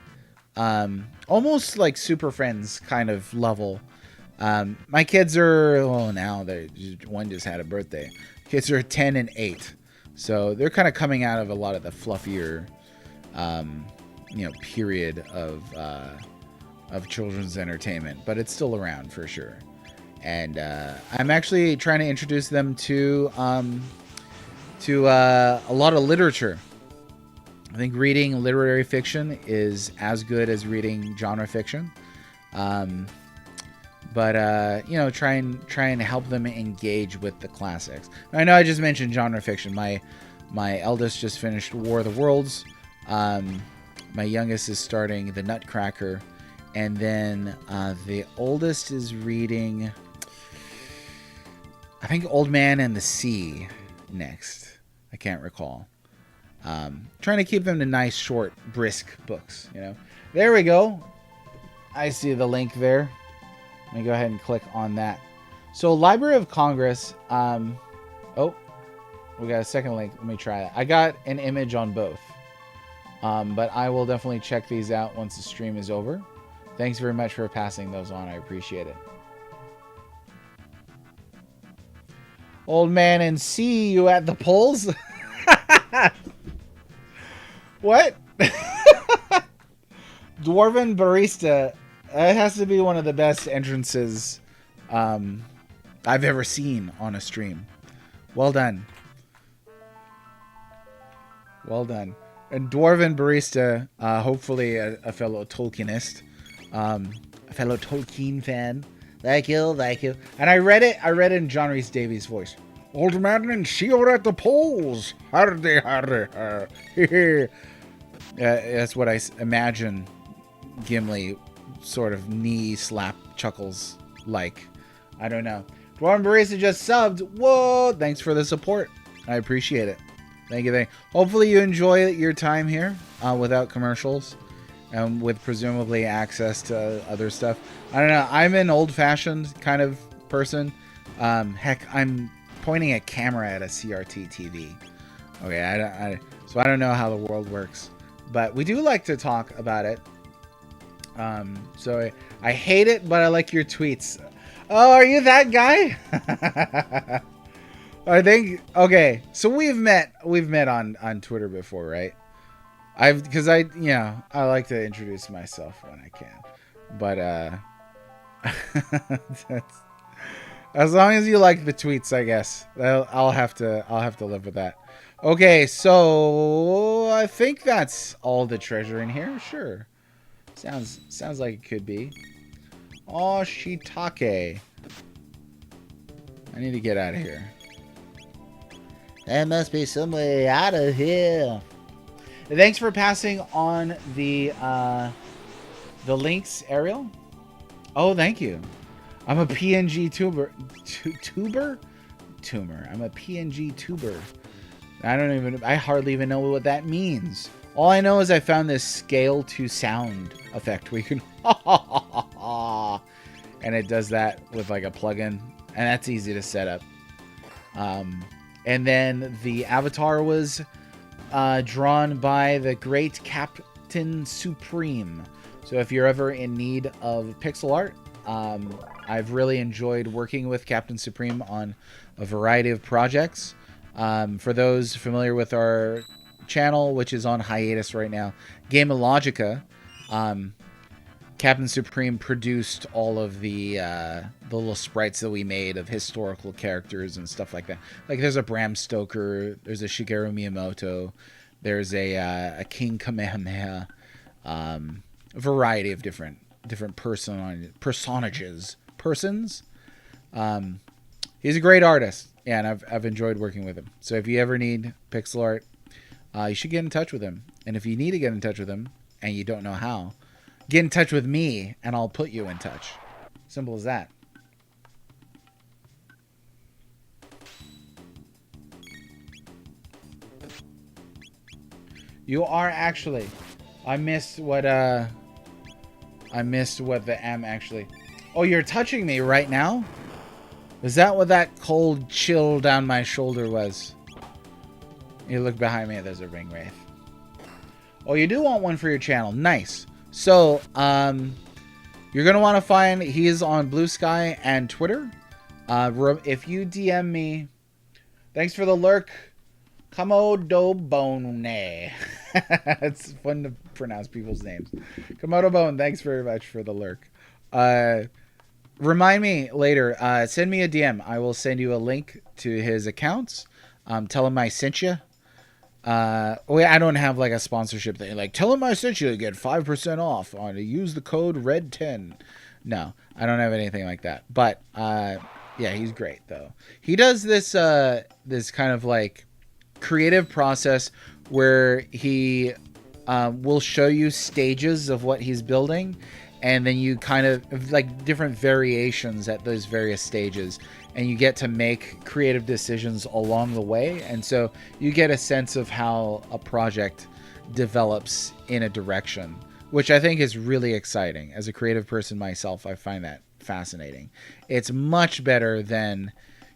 almost like Super Friends kind of level. My kids are one just had a birthday. Kids are 10 and 8, so they're kind of coming out of a lot of the fluffier period of children's entertainment, but it's still around for sure. And I'm actually trying to introduce them to a lot of literature. I think reading literary fiction is as good as reading genre fiction. but you know, try and help them engage with the classics. I know I just mentioned genre fiction. My eldest just finished War of the Worlds. My youngest is starting The Nutcracker, and then the oldest is reading, I think, Old Man and the Sea next. I can't recall. Trying to keep them to nice, short, brisk books. You know, there we go. I see the link there. Let me go ahead and click on that. So, Library of Congress. Oh, we got a second link. Let me try it. I got an image on both. But I will definitely check these out once the stream is over. Thanks very much for passing those on. I appreciate it. Old Man and see you at the polls. What? Dwarven Barista. That has to be one of the best entrances I've ever seen on a stream. Well done. Well done. And Dwarven Barista, hopefully a fellow Tolkienist, a fellow Tolkien fan. Thank you. And I read it in John Rhys Davies' voice. Old man and see you at the polls. Hardy. That's what I imagine Gimli sort of knee slap chuckles like. I don't know. Dwarven Barista just subbed. Whoa! Thanks for the support. I appreciate it. Thank you. Hopefully you enjoy your time here without commercials and with presumably access to other stuff. I don't know. I'm an old-fashioned kind of person. Heck, I'm pointing a camera at a CRT TV. Okay, so I don't know how the world works. But we do like to talk about it. So I hate it, but I like your tweets. Oh, are you that guy? I think, okay, so we've met on Twitter before, right? I like to introduce myself when I can, but as long as you like the tweets, I guess I'll have to live with that. Okay, so I think that's all the treasure in here. Sure, sounds like it could be. Oh, shiitake. I need to get out of here. There must be some way out of here. Thanks for passing on the links, Ariel. Oh, thank you. I'm a PNG tuber. Tumor. I'm a PNG tuber. I hardly even know what that means. All I know is I found this scale to sound effect where you can and it does that with like a plugin, and that's easy to set up. And then the avatar was drawn by the great Captain Supreme. So if you're ever in need of pixel art, I've really enjoyed working with Captain Supreme on a variety of projects. For those familiar with our channel, which is on hiatus right now, Gameologica, Captain Supreme produced all of the little sprites that we made of historical characters and stuff like that. Like there's a Bram Stoker, there's a Shigeru Miyamoto, there's a King Kamehameha, a variety of different persons. He's a great artist, and I've enjoyed working with him. So if you ever need pixel art, you should get in touch with him. And if you need to get in touch with him and you don't know how, get in touch with me, and I'll put you in touch. Simple as that. You are actually. I missed what the M actually. Oh, you're touching me right now? Is that what that cold chill down my shoulder was? You look behind me, there's a ring wraith. Oh, you do want one for your channel. Nice. So, you're going to want to find, he is on Blue Sky and Twitter. If you DM me, thanks for the lurk, Komodo Bone. It's fun to pronounce people's names. Komodo Bone, thanks very much for the lurk. Remind me later, send me a DM. I will send you a link to his accounts. Tell him I sent you. I don't have like a sponsorship thing. Like, tell him I sent you to get 5% off on to use the code RED10. No, I don't have anything like that. But yeah, he's great though. He does this this kind of like creative process where he will show you stages of what he's building, and then you kind of like different variations at those various stages, and you get to make creative decisions along the way, and so you get a sense of how a project develops in a direction, which I think is really exciting. As a creative person myself, I find that fascinating. It's much better than,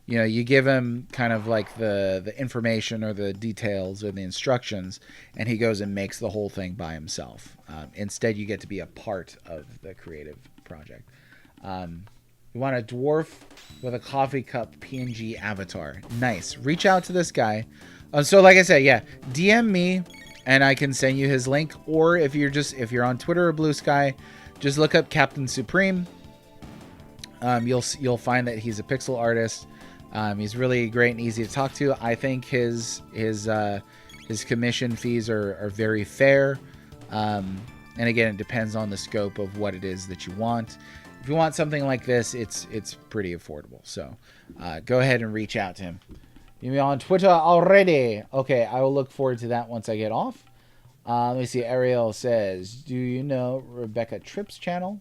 you know, you give him kind of like the information or the details or the instructions, and he goes and makes the whole thing by himself. Instead, you get to be a part of the creative project. You want a dwarf with a coffee cup PNG avatar. Nice. Reach out to this guy. So like I said, yeah, DM me and I can send you his link. Or if you're on Twitter or Blue Sky, just look up Captain Supreme. You'll find that he's a pixel artist. He's really great and easy to talk to. I think his commission fees are very fair. And again, it depends on the scope of what it is that you want. If you want something like this, it's pretty affordable. So go ahead and reach out to him. You're on Twitter already. Okay, I will look forward to that once I get off. Let me see. Ariel says, do you know Rebecca Tripp's channel?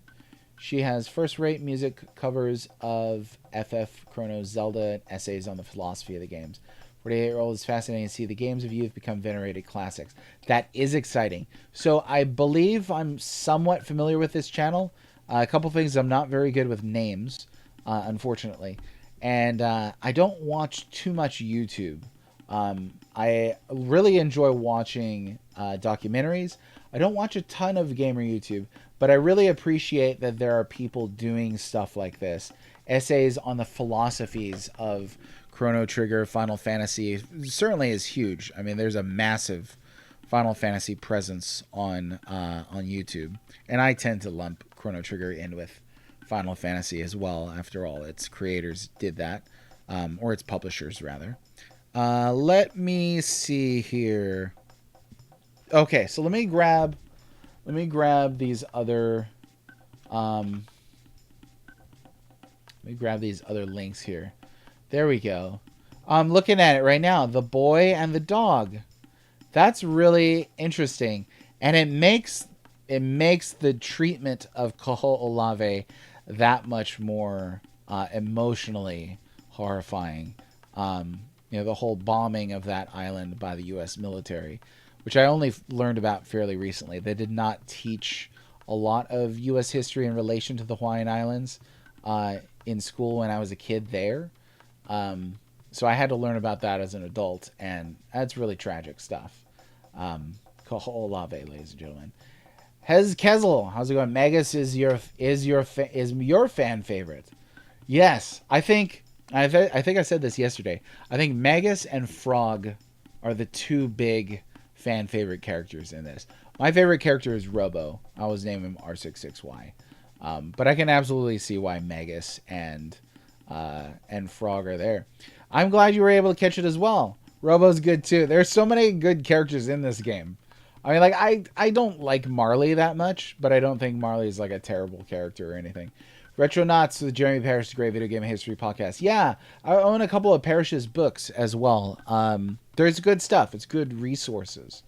She has first-rate music covers of FF, Chrono, Zelda, and essays on the philosophy of the games. 48-year-old is fascinating to see the games of youth become venerated classics. That is exciting. So I believe I'm somewhat familiar with this channel. A couple things, I'm not very good with names, unfortunately. And I don't watch too much YouTube. I really enjoy watching documentaries. I don't watch a ton of gamer YouTube, but I really appreciate that there are people doing stuff like this. Essays on the philosophies of Chrono Trigger, Final Fantasy certainly is huge. I mean, there's a massive Final Fantasy presence on YouTube, and I tend to lump Chrono Trigger in with Final Fantasy as well. After all, its creators did that, or its publishers rather. Let me see here. Okay, so let me grab these other links here. There we go. I'm looking at it right now. The boy and the dog. That's really interesting, and it makes the treatment of Kaho'olawe that much more emotionally horrifying. The whole bombing of that island by the U.S. military, which I only learned about fairly recently. They did not teach a lot of U.S. history in relation to the Hawaiian Islands in school when I was a kid there. So I had to learn about that as an adult, and that's really tragic stuff. Kaho'olawe, ladies and gentlemen. Hez Kezel, how's it going? Magus is your fan favorite. Yes, I think I said this yesterday. I think Magus and Frog are the two big fan favorite characters in this. My favorite character is Robo. I always name him R66Y. But I can absolutely see why Magus and Frog are there. I'm glad you were able to catch it as well. Robo's good too. There's so many good characters in this game. I mean, like, I don't like Marley that much, but I don't think Marley is like a terrible character or anything. Retronauts with Jeremy Parrish's Great Video Game History Podcast. Yeah, I own a couple of Parrish's books as well. There's good stuff. It's good resources.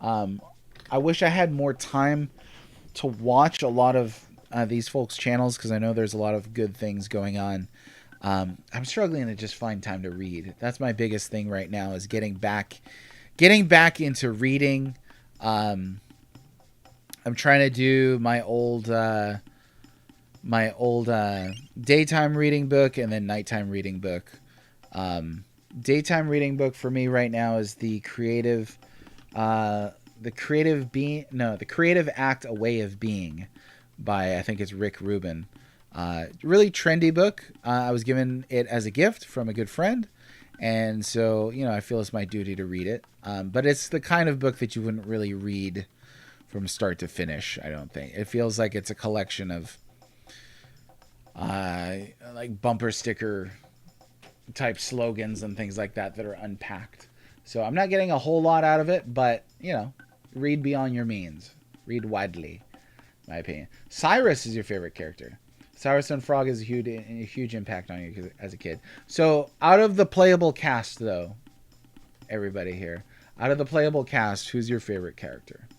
I wish I had more time to watch a lot of these folks' channels, because I know there's a lot of good things going on. I'm struggling to just find time to read. That's my biggest thing right now, is getting back into reading. I'm trying to do my old daytime reading book and then nighttime reading book. Daytime reading book for me right now is the Creative Act: A Way of Being by, I think it's Rick Rubin. Really trendy book. I was given it as a gift from a good friend, and so, I feel it's my duty to read it. But it's the kind of book that you wouldn't really read from start to finish, I don't think. It feels like it's a collection of like bumper sticker type slogans and things like that are unpacked. So I'm not getting a whole lot out of it, but, read beyond your means. Read widely, in my opinion. Cyrus is your favorite character. Sour Stone Frog is a huge impact on you as a kid. So out of the playable cast, though, everybody here, out of the playable cast, who's your favorite character?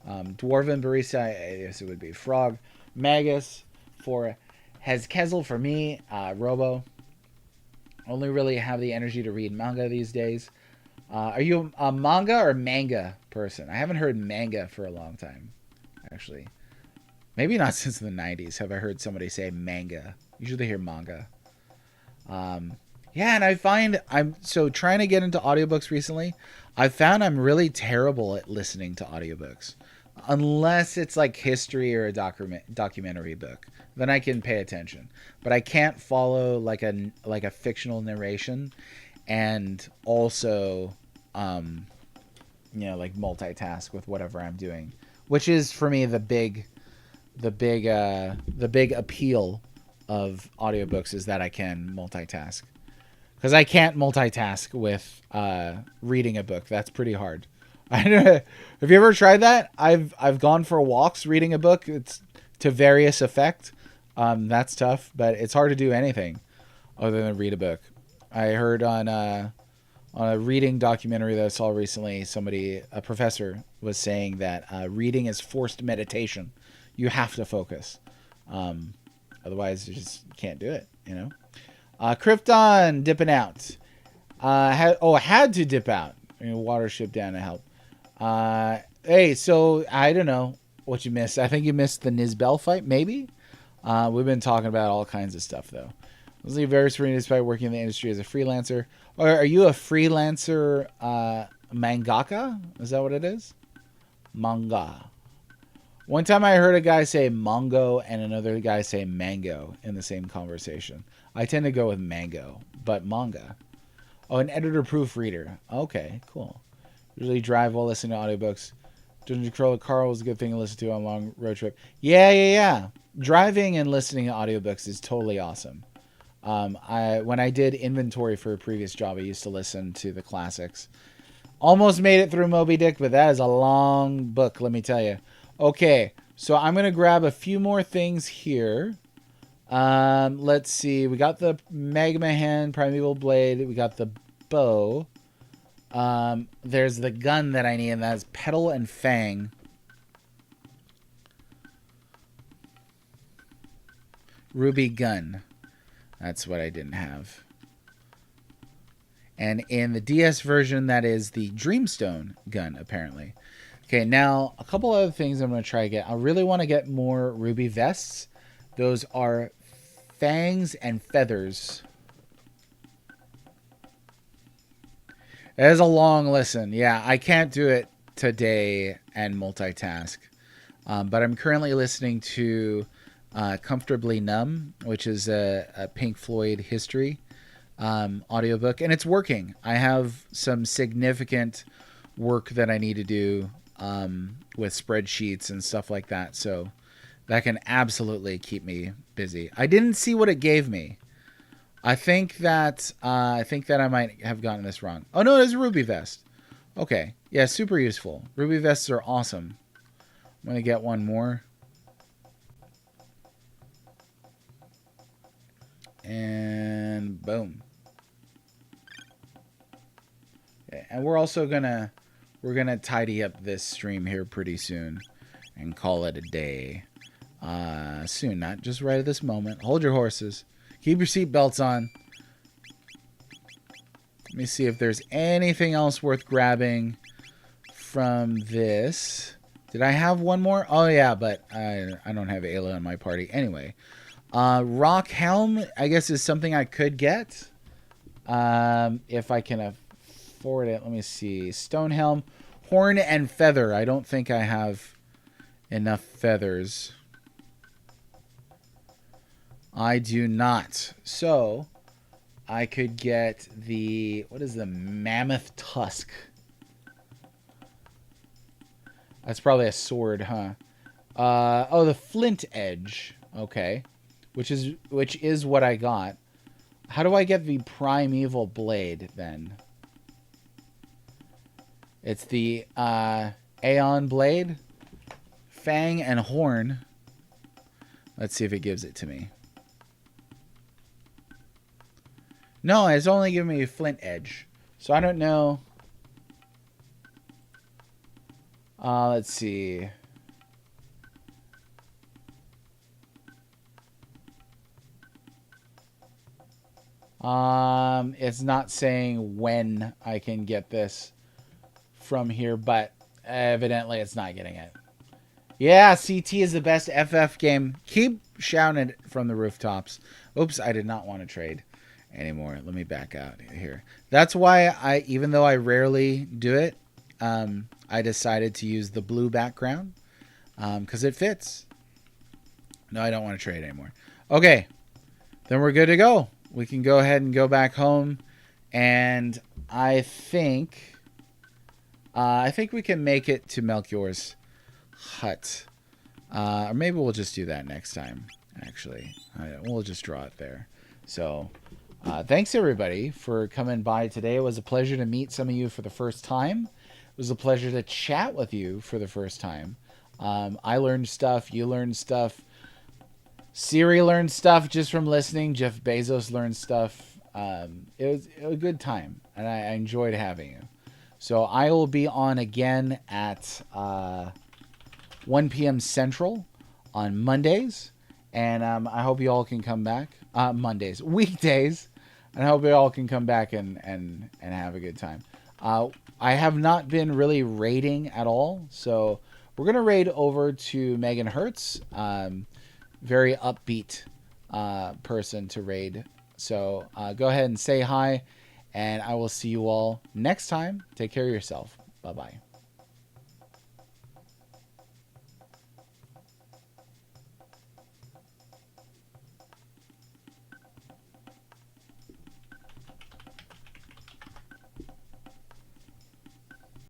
Dwarven Barista, I guess it would be Frog. Magus for Hezkezel for me. Robo. Only really have the energy to read manga these days. Are you a manga or manga person? I haven't heard manga for a long time, actually. Maybe not since the 90s have I heard somebody say manga. Usually hear manga. Yeah, and I find I'm so trying to get into audiobooks recently. I found I'm really terrible at listening to audiobooks. Unless it's like history or a documentary book. Then I can pay attention. But I can't follow like a fictional narration and also like multitask with whatever I'm doing. Which is for me the big appeal of audiobooks is that I can multitask. Because I can't multitask with reading a book. That's pretty hard. Have you ever tried that? I've gone for walks reading a book. It's to various effect. That's tough, but it's hard to do anything other than read a book. I heard on a reading documentary that I saw recently, a professor was saying that reading is forced meditation. You have to focus. Otherwise, you just can't do it, Krypton dipping out. Had to dip out. Water ship down to help. Hey, so I don't know what you missed. I think you missed the Nizbel fight, maybe? We've been talking about all kinds of stuff, though. Leslie very serene despite working in the industry as a freelancer. Or are you a freelancer mangaka? Is that what it is? Manga. One time I heard a guy say mango and another guy say mango in the same conversation. I tend to go with mango, but manga. Oh, an editor proofreader. Okay, cool. Usually drive while listening to audiobooks. Dungeon Crawler Carl was a good thing to listen to on a long road trip. Yeah. Driving and listening to audiobooks is totally awesome. When I did inventory for a previous job, I used to listen to the classics. Almost made it through Moby Dick, but that is a long book, let me tell you. Okay, so I'm going to grab a few more things here. Let's see. We got the Magma Hand, Primeval Blade. We got the bow. There's the gun that I need, and that's Petal and Fang. Ruby gun. That's what I didn't have. And in the DS version, that is the Dreamstone gun, apparently. Okay, now, a couple other things I'm going to try to get. I really want to get more ruby vests. Those are fangs and feathers. It is a long listen. Yeah, I can't do it today and multitask. But I'm currently listening to Comfortably Numb, which is a Pink Floyd history audiobook. And it's working. I have some significant work that I need to do with spreadsheets and stuff like that. So that can absolutely keep me busy. I didn't see what it gave me. I think that I might have gotten this wrong. Oh no, it is a ruby vest. Okay, yeah, super useful. Ruby vests are awesome. I'm gonna get one more. And boom. Okay, and we're also gonna tidy up this stream here pretty soon and call it a day. Soon, not just right at this moment. Hold your horses. Keep your seatbelts on. Let me see if there's anything else worth grabbing from this. Did I have one more? Oh yeah, but I don't have Ayla in my party. Anyway, Rock Helm, I guess, is something I could get if I can afford it. Let me see. Stone Helm, Horn and Feather. I don't think I have enough feathers. I do not. So I could get what is the Mammoth Tusk? That's probably a sword, huh? Oh, the Flint Edge. Okay. Which is what I got. How do I get the Primeval Blade then? It's the Aeon Blade, Fang and Horn. Let's see if it gives it to me. No, it's only giving me a flint edge. So I don't know. Let's see. It's not saying when I can get this from here, but evidently it's not getting it. Yeah, CT is the best FF game. Keep shouting it from the rooftops. Oops, I did not want to trade anymore. Let me back out here. That's why even though I rarely do it, I decided to use the blue background because it fits. No, I don't want to trade anymore. Okay, then we're good to go. We can go ahead and go back home, and I think we can make it to Melchior's hut. Or maybe we'll just do that next time, actually. We'll just draw it there. So, thanks everybody for coming by today. It was a pleasure to meet some of you for the first time. It was a pleasure to chat with you for the first time. I learned stuff. You learned stuff. Siri learned stuff just from listening. Jeff Bezos learned stuff. It was a good time, and I enjoyed having you. So I will be on again at 1 p.m. Central on Mondays, and I hope you all can come back. Weekdays, and I hope you all can come back and have a good time. I have not been really raiding at all, so we're gonna raid over to Megan Hertz. Very upbeat person to raid. So go ahead and say hi, and I will see you all next time. Take care of yourself. Bye-bye.